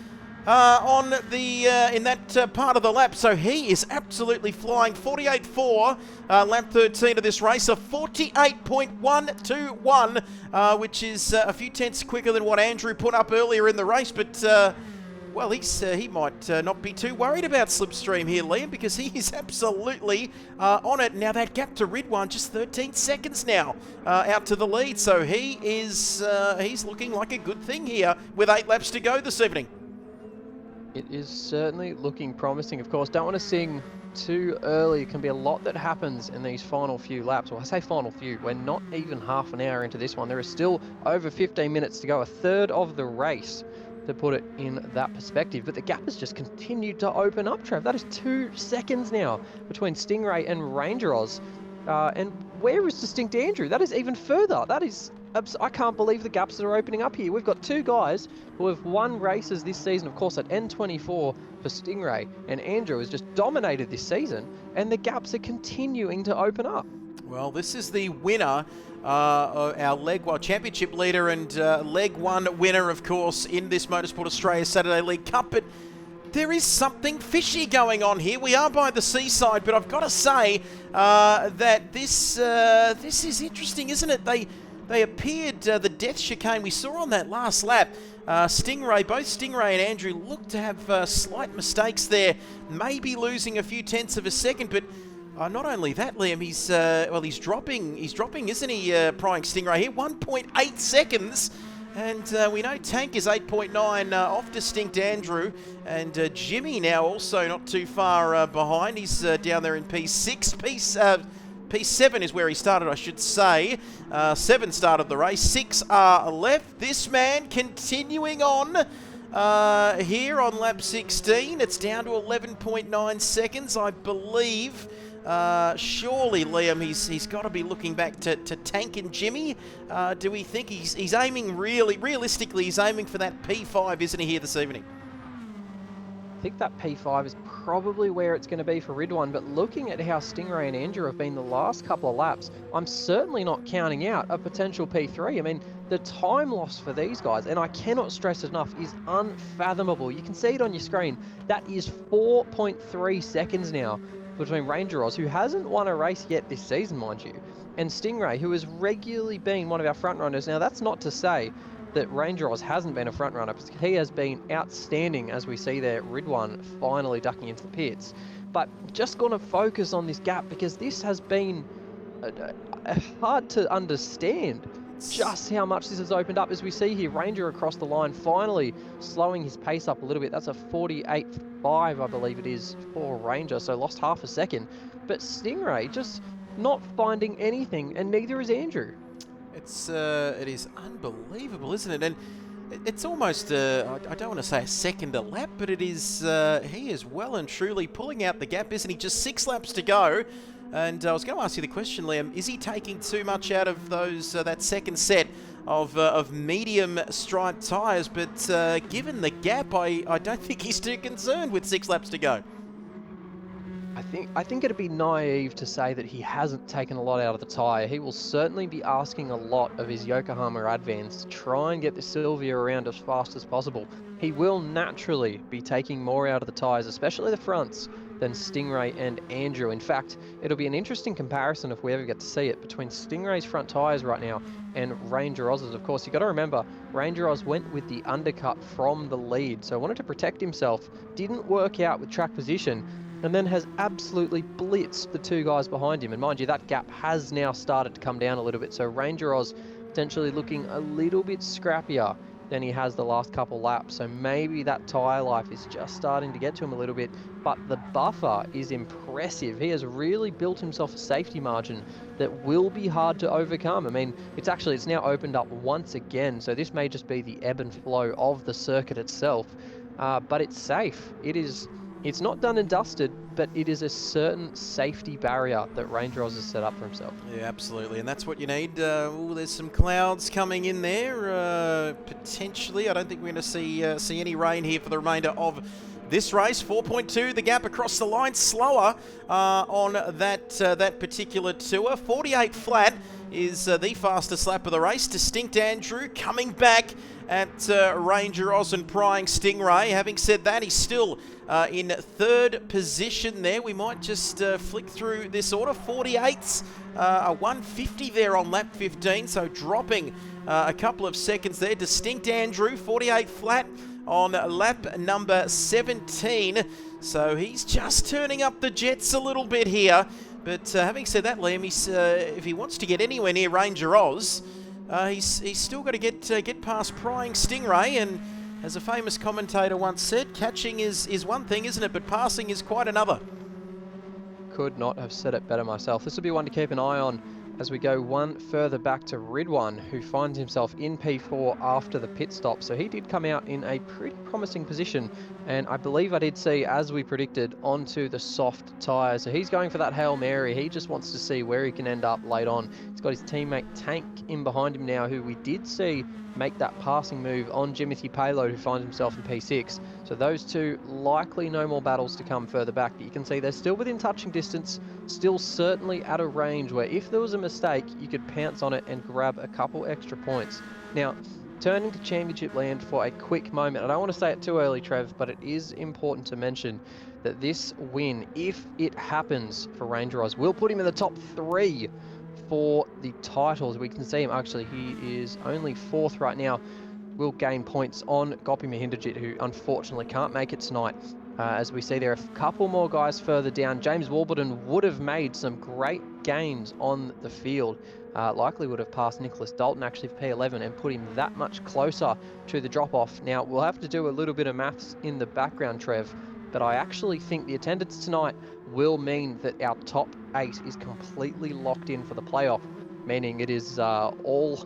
on the in that part of the lap. So he is absolutely flying. 48.4, lap 13 of this race, a 48.121, which is a few tenths quicker than what Andrew put up earlier in the race. But well, he might not be too worried about Slipstream here, Liam, because he is absolutely on it. Now that gap to Ridwan, just 13 seconds now out to the lead. So he is he's looking like a good thing here with 8 laps to go this evening. It is certainly looking promising. Of course, don't want to sing too early. It can be a lot that happens in these final few laps. Well, I say final few, we're not even half an hour into this one. There is still over 15 minutes to go, a third of the race, to put it in that perspective. But the gap has just continued to open up, Trev. That is 2 seconds now between Stingray and RaceOnOz. And where is Distinct Andrew? That is even further. That is, I can't believe the gaps that are opening up here. We've got 2 guys who have won races this season, of course, at N24 for Stingray, and Andrew has just dominated this season, and the gaps are continuing to open up. Well, this is the winner, our Leg 1 Championship leader and Leg 1 winner, of course, in this Motorsport Australia Saturday League Cup. But there is something fishy going on here. We are by the Seaside, but I've got to say that this is interesting, isn't it? They appeared, the death chicane we saw on that last lap, Stingray, both Stingray and Andrew looked to have slight mistakes there, maybe losing a few tenths of a second, but not only that, Liam, he's dropping, isn't he, prying Stingray here, 1.8 seconds, and we know Tank is 8.9 off Distinct Andrew, and Jimmy now also not too far behind. He's down there in P6, P7 is where he started, I should say. 7 started the race, 6 are left. This man continuing on here on lap 16. It's down to 11.9 seconds, I believe. Surely, Liam, he's got to be looking back to Tank and Jimmy. Do we think he's aiming realistically, he's aiming for that P5, isn't he, here this evening? I think that P5 is probably where it's going to be for Ridwan, but looking at how Stingray and Andrew have been the last couple of laps, I'm certainly not counting out a potential P3. I mean, the time loss for these guys, and I cannot stress it enough, is unfathomable. You can see it on your screen. That is 4.3 seconds now between RaceOnOz, who hasn't won a race yet this season, mind you, and Stingray, who has regularly been one of our front runners. Now, that's not to say that Ranger Oz hasn't been a front runner, because he has been outstanding, as we see there, Ridwan finally ducking into the pits. But just going to focus on this gap, because this has been hard to understand just how much this has opened up. As we see here, Ranger across the line, finally slowing his pace up a little bit. That's a 48.5, I believe it is, for Ranger, so lost half a second. But Stingray just not finding anything, and neither is Andrew. It is unbelievable, isn't it? And it's almost, I don't want to say a second a lap, but it is, he is well and truly pulling out the gap, isn't he? Just 6 laps to go. And I was going to ask you the question, Liam, is he taking too much out of those that second set of medium striped tyres? But given the gap, I don't think he's too concerned with 6 laps to go. I think it'd be naive to say that he hasn't taken a lot out of the tyre. He will certainly be asking a lot of his Yokohama Advance to try and get the Sylvia around as fast as possible. He will naturally be taking more out of the tyres, especially the fronts, than Stingray and Andrew. In fact, it'll be an interesting comparison, if we ever get to see it, between Stingray's front tyres right now and Ranger Oz's. Of course, you've got to remember, Ranger Oz went with the undercut from the lead, so wanted to protect himself, didn't work out with track position, and then has absolutely blitzed the 2 guys behind him. And mind you, that gap has now started to come down a little bit, so Ranger Oz potentially looking a little bit scrappier than he has the last couple laps. So maybe that tyre life is just starting to get to him a little bit, but the buffer is impressive. He has really built himself a safety margin that will be hard to overcome. I mean, it's now opened up once again, so this may just be the ebb and flow of the circuit itself, but it's safe. It's not done and dusted, but it is a certain safety barrier that Ranger Oz has set up for himself. Yeah, absolutely, and that's what you need. There's some clouds coming in there, potentially. I don't think we're going to see any rain here for the remainder of this race. 4.2, the gap across the line, slower on that particular tour. 48 flat is the fastest lap of the race. Distinct Andrew coming back at Ranger Oz and prying Stingray. Having said that, he's still in 3rd position there. We might just flick through this order. 48's a 150 there on lap 15, so dropping a couple of seconds there. Distinct Andrew, 48 flat on lap number 17. So he's just turning up the jets a little bit here. But having said that, Liam, if he wants to get anywhere near Ranger Oz, he's still got to get past prying Stingray. And as a famous commentator once said, catching is one thing, isn't it? But passing is quite another. Could not have said it better myself. This will be one to keep an eye on as we go one further back to Ridwan, who finds himself in P4 after the pit stop. So he did come out in a pretty promising position, and I believe I did see, as we predicted, onto the soft tyre. So he's going for that Hail Mary. He just wants to see where he can end up late on. He's got his teammate Tank in behind him now, who we did see make that passing move on Jimothy Payload, who finds himself in P6. So those two, likely no more battles to come further back. But you can see they're still within touching distance, still certainly at a range where if there was a mistake, you could pounce on it and grab a couple extra points. Now, turning to championship land for a quick moment. I don't want to say it too early, Trev, but it is important to mention that this win, if it happens for Ranger Oz, will put him in the top 3 for the titles. We can see him, actually, he is only 4th right now. Will gain points on Gopi Mahindajit, who unfortunately can't make it tonight. As we see there, a couple more guys further down. James Warburton would have made some great gains on the field. Likely would have passed Nicholas Dalton actually for P11 and put him that much closer to the drop-off. Now, we'll have to do a little bit of maths in the background, Trev, but I actually think the attendance tonight will mean that our top 8 is completely locked in for the playoff, meaning it is all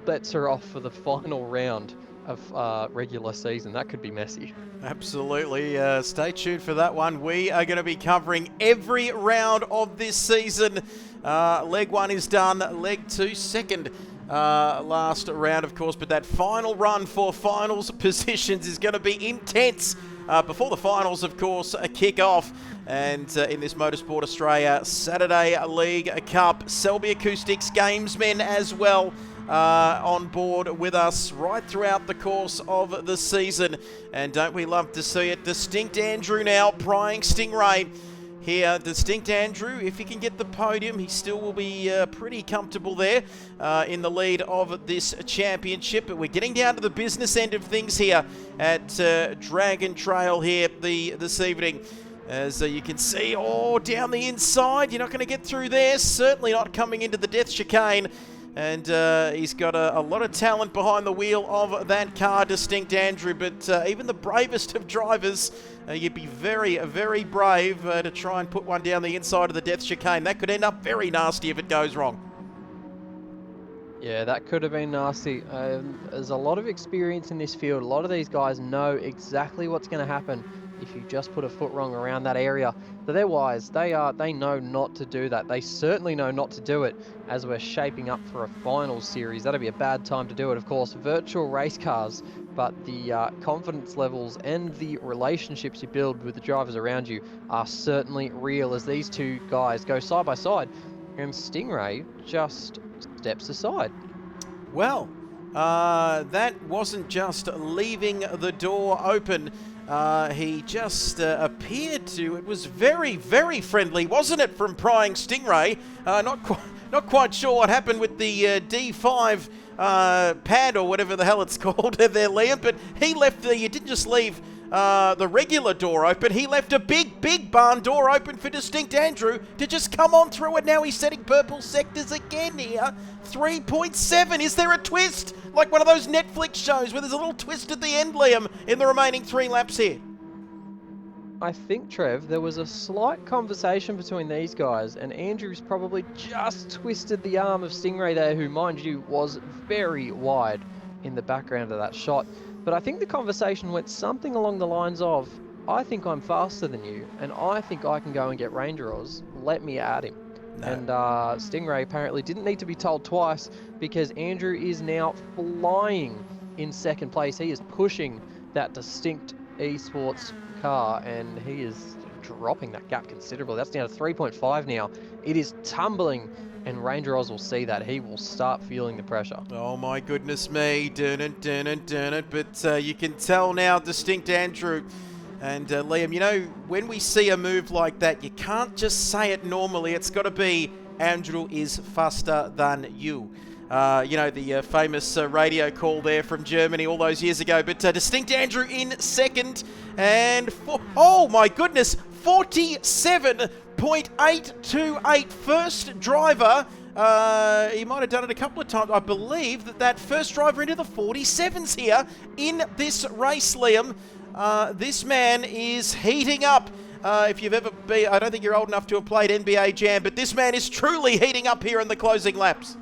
bets are off for the final round of regular season. That could be messy. Absolutely. Stay tuned for that one. We are going to be covering every round of this season. Leg 1 is done. Leg 2, second last round, of course. But that final run for finals positions is going to be intense. Before the finals, of course, kick off. And in this Motorsport Australia Saturday League Cup, Selby Acoustics Gamesmen as well on board with us right throughout the course of the season. And don't we love to see it? Distinct Andrew now prying Stingray. here. Distinct Andrew, if he can get the podium, he still will be pretty comfortable there in the lead of this championship. But we're getting down to the business end of things here at Dragon Trail here this evening. As you can see, down the inside, you're not going to get through there. Certainly not coming into the death chicane. And he's got a lot of talent behind the wheel of that car, Distinct Andrew. But even the bravest of drivers, you'd be very, very brave to try and put one down the inside of the death chicane. That could end up very nasty if it goes wrong. Yeah, that could have been nasty. There's a lot of experience in this field. A lot of these guys know exactly what's going to happen if you just put a foot wrong around that area. So they're wise. They know not to do that. They certainly know not to do it as we're shaping up for a finals series. That'll be a bad time to do it, of course. Virtual race cars, but the confidence levels and the relationships you build with the drivers around you are certainly real as these two guys go side by side. And Stingray just steps aside. Well, that wasn't just leaving the door open. He just appeared to. It was very, very friendly, wasn't it, from Prying Stingray? Not quite sure what happened with the D5 pad or whatever the hell it's called there, Liam. But he left he didn't just leave the regular door open. He left a big barn door open for Distinct Andrew to just come on through it. Now he's setting purple sectors again here. 3.7. Is there a twist? Like one of those Netflix shows where there's a little twist at the end, Liam, in the remaining 3 laps here. I think, Trev, there was a slight conversation between these guys, and Andrew's probably just twisted the arm of Stingray there, who, mind you, was very wide in the background of that shot. But I think the conversation went something along the lines of, I think I'm faster than you, and I think I can go and get Ranger Oz. Let me at him. No. And Stingray apparently didn't need to be told twice, because Andrew is now flying in second place. He is pushing that Distinct Esports car, and he is dropping that gap considerably. That's down to 3.5 now. It is tumbling, and Ranger Oz will see that. He will start feeling the pressure. Oh my goodness me. Dun it. But you can tell now, Distinct Andrew and Liam, you know, when we see a move like that, you can't just say it normally. It's got to be, Andrew is faster than you. You know, the famous radio call there from Germany all those years ago. But Distinct Andrew in second. And, oh my goodness, 47.828. First driver. He might have done it a couple of times. I believe that first driver into the 47s here in this race, Liam. This man is heating up. If you've ever been, I don't think you're old enough to have played NBA Jam, but this man is truly heating up here in the closing laps.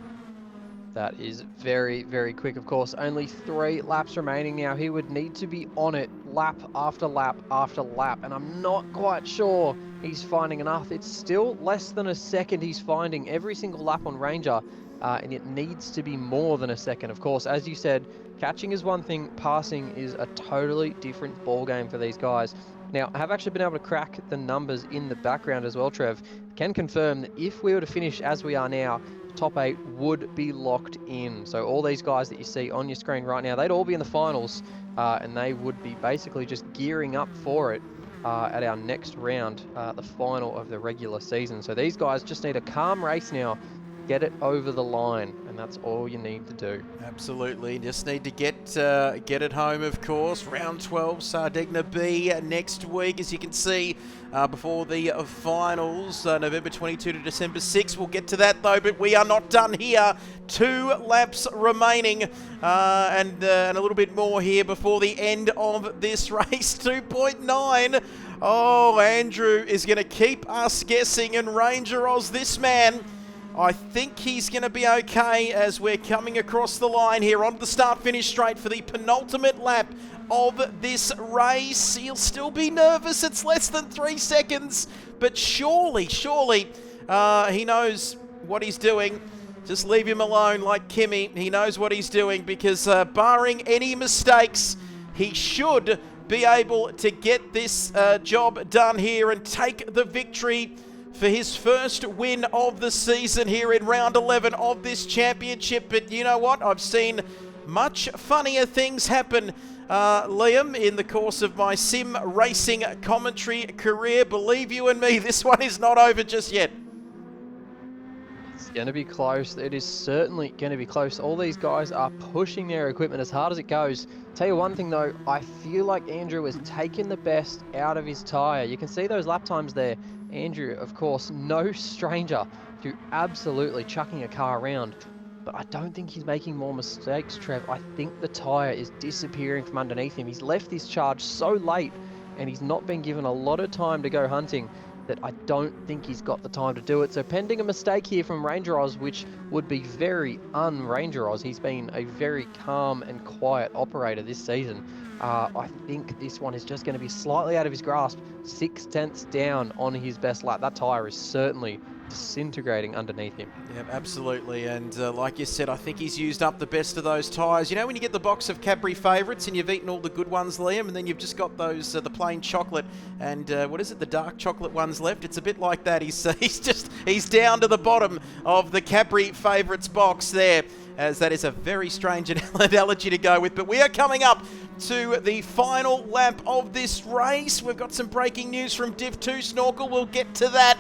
That is very, very quick, of course. Only 3 laps remaining now. He would need to be on it lap after lap after lap, and I'm not quite sure he's finding enough. It's still less than a second he's finding every single lap on Ranger, and it needs to be more than a second. Of course, as you said, catching is one thing, passing is a totally different ball game for these guys. Now, I have actually been able to crack the numbers in the background as well, Trev. Can confirm that if we were to finish as we are now, top 8 would be locked in. So all these guys that you see on your screen right now, they'd all be in the finals, and they would be basically just gearing up for it at our next round, the final of the regular season. So these guys just need a calm race now, get it over the line, and that's all you need to do. Absolutely, just need to get it home, of course. Round 12, Sardinia B next week, as you can see, before the finals, November 22 to December 6. We'll get to that though, but we are not done here. 2 laps remaining, and a little bit more here before the end of this race. 2.9. Oh, Andrew is going to keep us guessing, and Ranger Oz, this man, I think he's going to be okay as we're coming across the line here onto the start-finish straight for the penultimate lap of this race. He'll still be nervous. It's less than 3 seconds, but surely, he knows what he's doing. Just leave him alone like Kimmy. He knows what he's doing because barring any mistakes, he should be able to get this job done here and take the victory for his first win of the season here in round 11 of this championship. But you know what? I've seen much funnier things happen Liam, in the course of my sim racing commentary career. Believe you and me, this one is not over just yet. It's going to be close. It is certainly going to be close. All these guys are pushing their equipment as hard as it goes. Tell you one thing though, I feel like Andrew has taken the best out of his tyre. You can see those lap times there. Andrew, of course, no stranger to absolutely chucking a car around. But I don't think he's making more mistakes, Trev. I think the tyre is disappearing from underneath him. He's left this charge so late and he's not been given a lot of time to go hunting that I don't think he's got the time to do it. So pending a mistake here from RaceOnOz, which would be very un-RaceOnOz. He's been a very calm and quiet operator this season. I think this one is just going to be slightly out of his grasp. 6/10 down on his best lap. That tyre is certainly disintegrating underneath him. Yeah, absolutely. And like you said, I think he's used up the best of those tyres. You know, when you get the box of Cadbury favourites and you've eaten all the good ones, Liam, and then you've just got those, the plain chocolate and what is it, the dark chocolate ones left? It's a bit like that. He's down to the bottom of the Cadbury favourites box there, as that is a very strange analogy to go with. But we are coming up to the final lap of this race. We've got some breaking news from Div 2 Snorkel. We'll get to that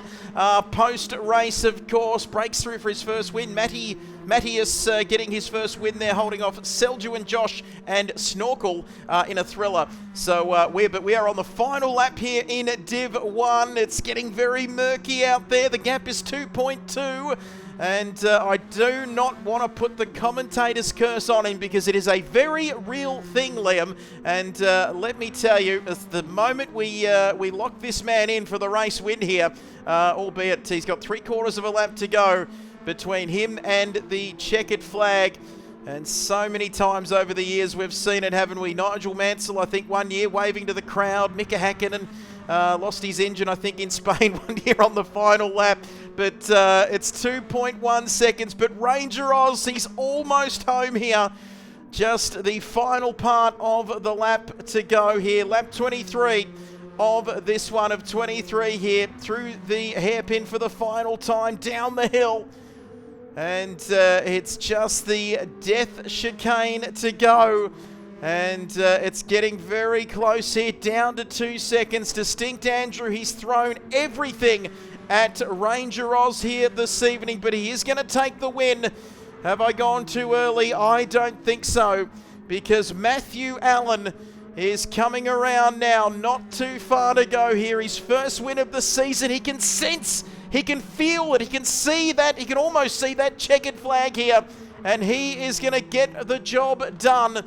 post-race, of course. Breaks through for his first win. Matthias getting his first win there, holding off Selju and Josh and Snorkel in a thriller. So we are on the final lap here in Div 1. It's getting very murky out there. The gap is 2.2. And I do not want to put the commentator's curse on him because it is a very real thing, Liam. And let me tell you, the moment we lock this man in for the race win here, albeit he's got 3/4 of a lap to go between him and the checkered flag. And so many times over the years we've seen it, haven't we? Nigel Mansell, I think, one year waving to the crowd. Mika Hakkinen lost his engine, I think, in Spain one year on the final lap. But it's 2.1 seconds. But RaceOnOz, he's almost home here. Just the final part of the lap to go here. Lap 23 of this one of 23 here. Through the hairpin for the final time, down the hill. And it's just the death chicane to go. And it's getting very close here, down to 2 seconds. Distinct Andrew, he's thrown everything at RaceOnOz here this evening, but he is going to take the win. Have I gone too early? I don't think so, because Matthew Allen is coming around now. Not too far to go here. His first win of the season. He can sense, he can feel it, he can see that, he can almost see that checkered flag here, and he is going to get the job done.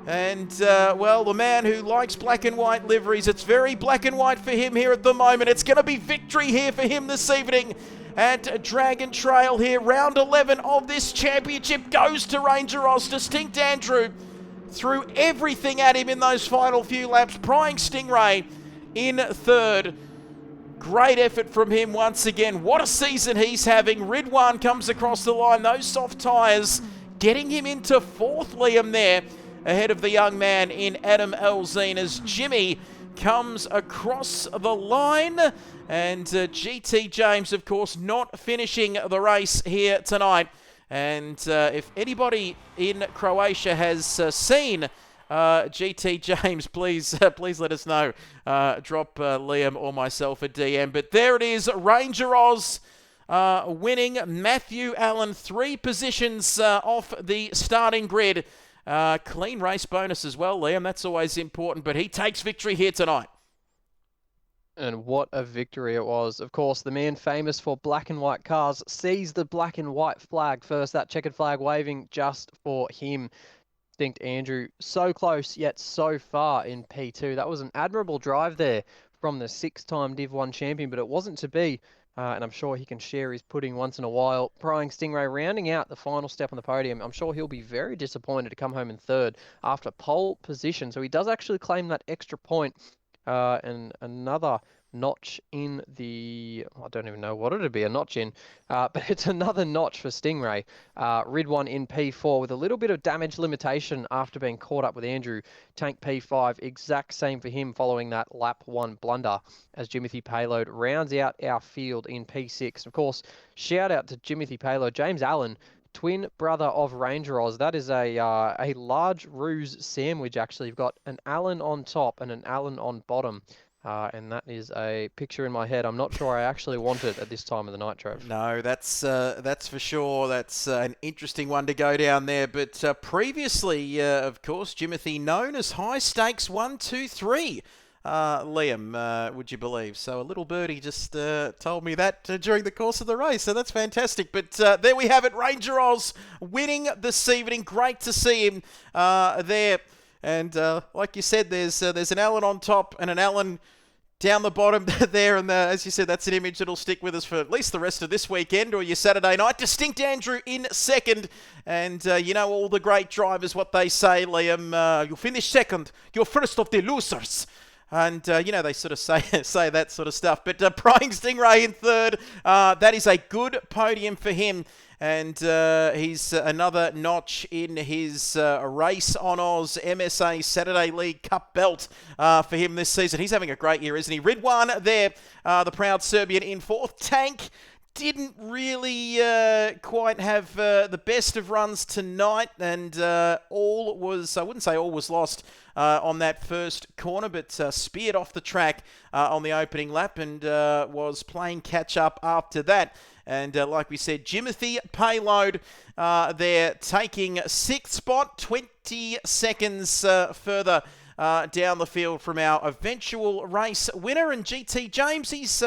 And, well, the man who likes black and white liveries, it's very black and white for him here at the moment. It's going to be victory here for him this evening at Dragon Trail here. Round 11 of this championship goes to RaceOnOz. Distinct Andrew threw everything at him in those final few laps. Prying Stingray in third. Great effort from him once again. What a season he's having. Ridwan comes across the line. Those soft tyres getting him into fourth, Liam, there, ahead of the young man in Adam Elzine as Jimmy comes across the line. And GT James, of course, not finishing the race here tonight. And if anybody in Croatia has seen GT James, please let us know. Drop Liam or myself a DM. But there it is, RaceOnOz winning. Matthew Allen 3 positions off the starting grid. Clean race bonus as well, Liam. That's always important, but he takes victory here tonight. And what a victory it was. Of course, the man famous for black and white cars sees the black and white flag first, that checkered flag waving just for him. Distinct Andrew, so close yet so far in P2. That was an admirable drive there from the 6-time Div 1 champion, but it wasn't to be. And I'm sure he can share his pudding once in a while. Prying Stingray rounding out the final step on the podium. I'm sure he'll be very disappointed to come home in third after pole position. So he does actually claim that extra point. And another notch in the, I don't even know what it'd be a notch in, but it's another notch for Stingray. Ridwan in P4 with a little bit of damage limitation after being caught up with Andrew. Tank P5, exact same for him following that lap 1 blunder as Jimothy Payload rounds out our field in P6. Of course, shout out to Jimothy Payload. James Allen twin brother of RaceOnOz. That is a large ruse sandwich, actually. You've got an Allen on top and an Allen on bottom. And that is a picture in my head. I'm not sure I actually want it at this time of the night, Trev. No, that's for sure. That's an interesting one to go down there. But previously, of course, Jimothy known as High Stakes 1, 2, 3. Liam, would you believe? So a little birdie just told me that during the course of the race, so that's fantastic. But there we have it, RaceOnOz winning this evening. Great to see him there. And like you said, there's an Allen on top and an Allen down the bottom there. And as you said, that's an image that'll stick with us for at least the rest of this weekend or your Saturday night. Distinct Andrew in second. And you know all the great drivers, what they say, Liam. You'll finish second. You're first of the losers. And, you know, they sort of say that sort of stuff. But Prying Stingray in third. That is a good podium for him. And he's another notch in his RaceOnOz MSA Saturday League Cup belt for him this season. He's having a great year, isn't he? Ridwan there, the proud Serbian in fourth. Tank didn't really quite have the best of runs tonight, and all was, I wouldn't say all was lost on that first corner, but speared off the track on the opening lap and was playing catch-up after that. And like we said, Jimothy Payload there taking sixth spot, 20 seconds further down the field from our eventual race winner. And GT James, he's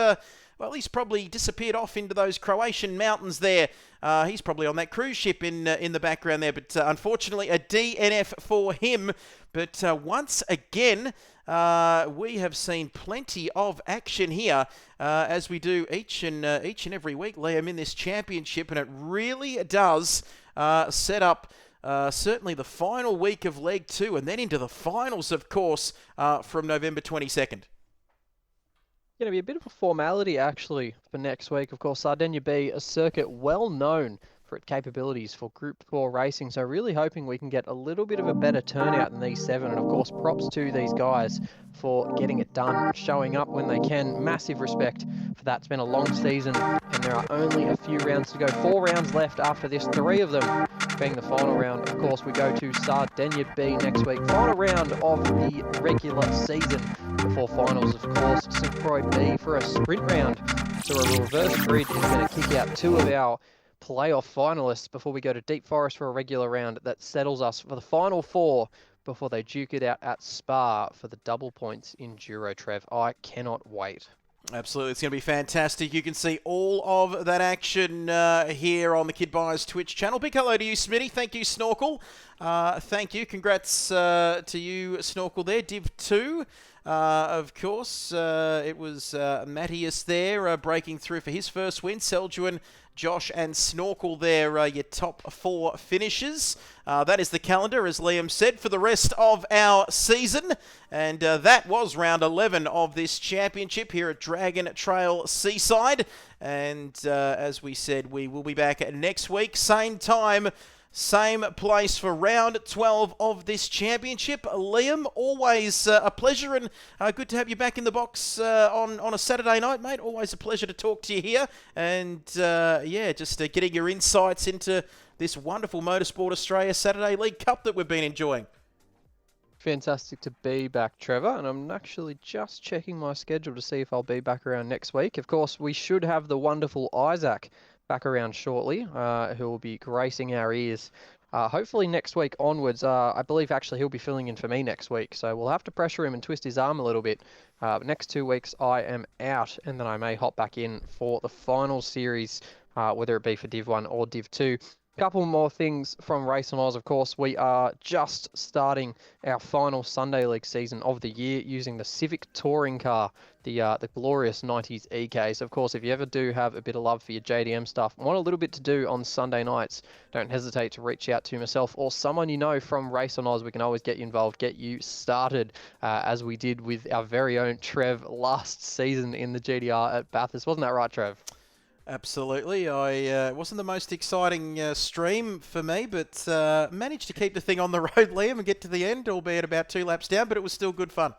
probably disappeared off into those Croatian mountains there. He's probably on that cruise ship in the background there. But unfortunately, a DNF for him. But once again, we have seen plenty of action here, as we do each and every week, Liam, in this championship. And it really does set up certainly the final week of Leg 2 and then into the finals, of course, from November 22nd. Going to be a bit of a formality, actually, for next week. Of course, Sardinia B, a circuit well known for its capabilities for Group 4 racing. So really hoping we can get a little bit of a better turnout than these 7. And of course, props to these guys for getting it done, showing up when they can. Massive respect for that. It's been a long season and there are only a few rounds to go. 4 rounds left after this, 3 of them being the final round. Of course, we go to Sardinia B next week. Final round of the regular season before finals, of course. St. Croix B for a sprint round. So a reverse grid is going to kick out 2 of our playoff finalists before we go to Deep Forest for a regular round that settles us for the final 4 before they duke it out at Spa for the double points Enduro, Trev. I cannot wait. Absolutely, it's going to be fantastic. You can see all of that action here on the Kid Buyers Twitch channel. Big hello to you, Smitty. Thank you, Snorkel. Thank you. Congrats to you, Snorkel there. Div 2. Of course, it was Matthias there breaking through for his first win. Seljuan, Josh and Snorkel there, your top 4 finishers. That is the calendar, as Liam said, for the rest of our season. And that was round 11 of this championship here at Dragon Trail Seaside. And as we said, we will be back next week, same time, same place for round 12 of this championship. Liam, always a pleasure and good to have you back in the box on a Saturday night, mate. Always a pleasure to talk to you here. And yeah, just getting your insights into this wonderful Motorsport Australia Saturday League Cup that we've been enjoying. Fantastic to be back, Trevor. And I'm actually just checking my schedule to see if I'll be back around next week. Of course, we should have the wonderful Isaac back around shortly, who will be gracing our ears. Hopefully next week onwards. I believe actually he'll be filling in for me next week, so we'll have to pressure him and twist his arm a little bit. But next 2 weeks I am out, and then I may hop back in for the final series, whether it be for Div 1 or Div 2. Couple more things from RaceOnOz. Of course, we are just starting our final Sunday League season of the year using the Civic touring car, the glorious 90s EK. So, of course, if you ever do have a bit of love for your JDM stuff, want a little bit to do on Sunday nights, don't hesitate to reach out to myself or someone you know from RaceOnOz. We can always get you involved, get you started, as we did with our very own Trev last season in the GDR at Bathurst. Wasn't that right, Trev? Absolutely. It wasn't the most exciting stream for me, but managed to keep the thing on the road, Liam, and get to the end, albeit about 2 laps down, but it was still good fun.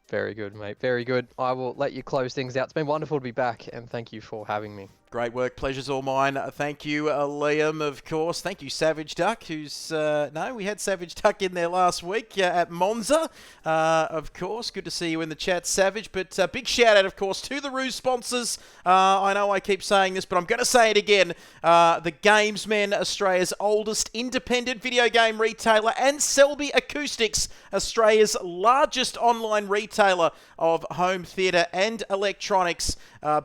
Very good, mate. Very good. I will let you close things out. It's been wonderful to be back, and thank you for having me. Great work. Pleasure's all mine. Thank you, Liam, of course. Thank you, Savage Duck, who's... no, we had Savage Duck in there last week at Monza, of course. Good to see you in the chat, Savage. But big shout-out, of course, to the Ruse sponsors. I know I keep saying this, but I'm going to say it again. The Gamesmen, Australia's oldest independent video game retailer, and Selby Acoustics, Australia's largest online retailer of home theatre and electronics.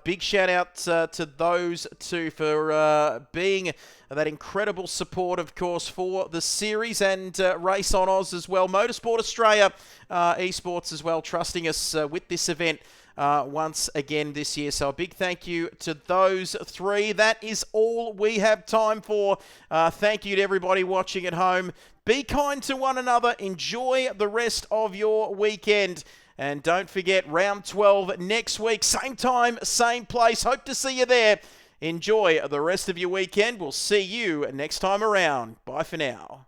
Big shout-out to those two for being that incredible support, of course, for the series, and RaceOnOz as well. Motorsport Australia esports as well, trusting us with this event once again this year. So a big thank you to those three. That is all we have time for. Thank you to everybody watching at home. Be kind to one another. Enjoy the rest of your weekend. And don't forget, round 12 next week, same time, same place. Hope to see you there. Enjoy the rest of your weekend. We'll see you next time around. Bye for now.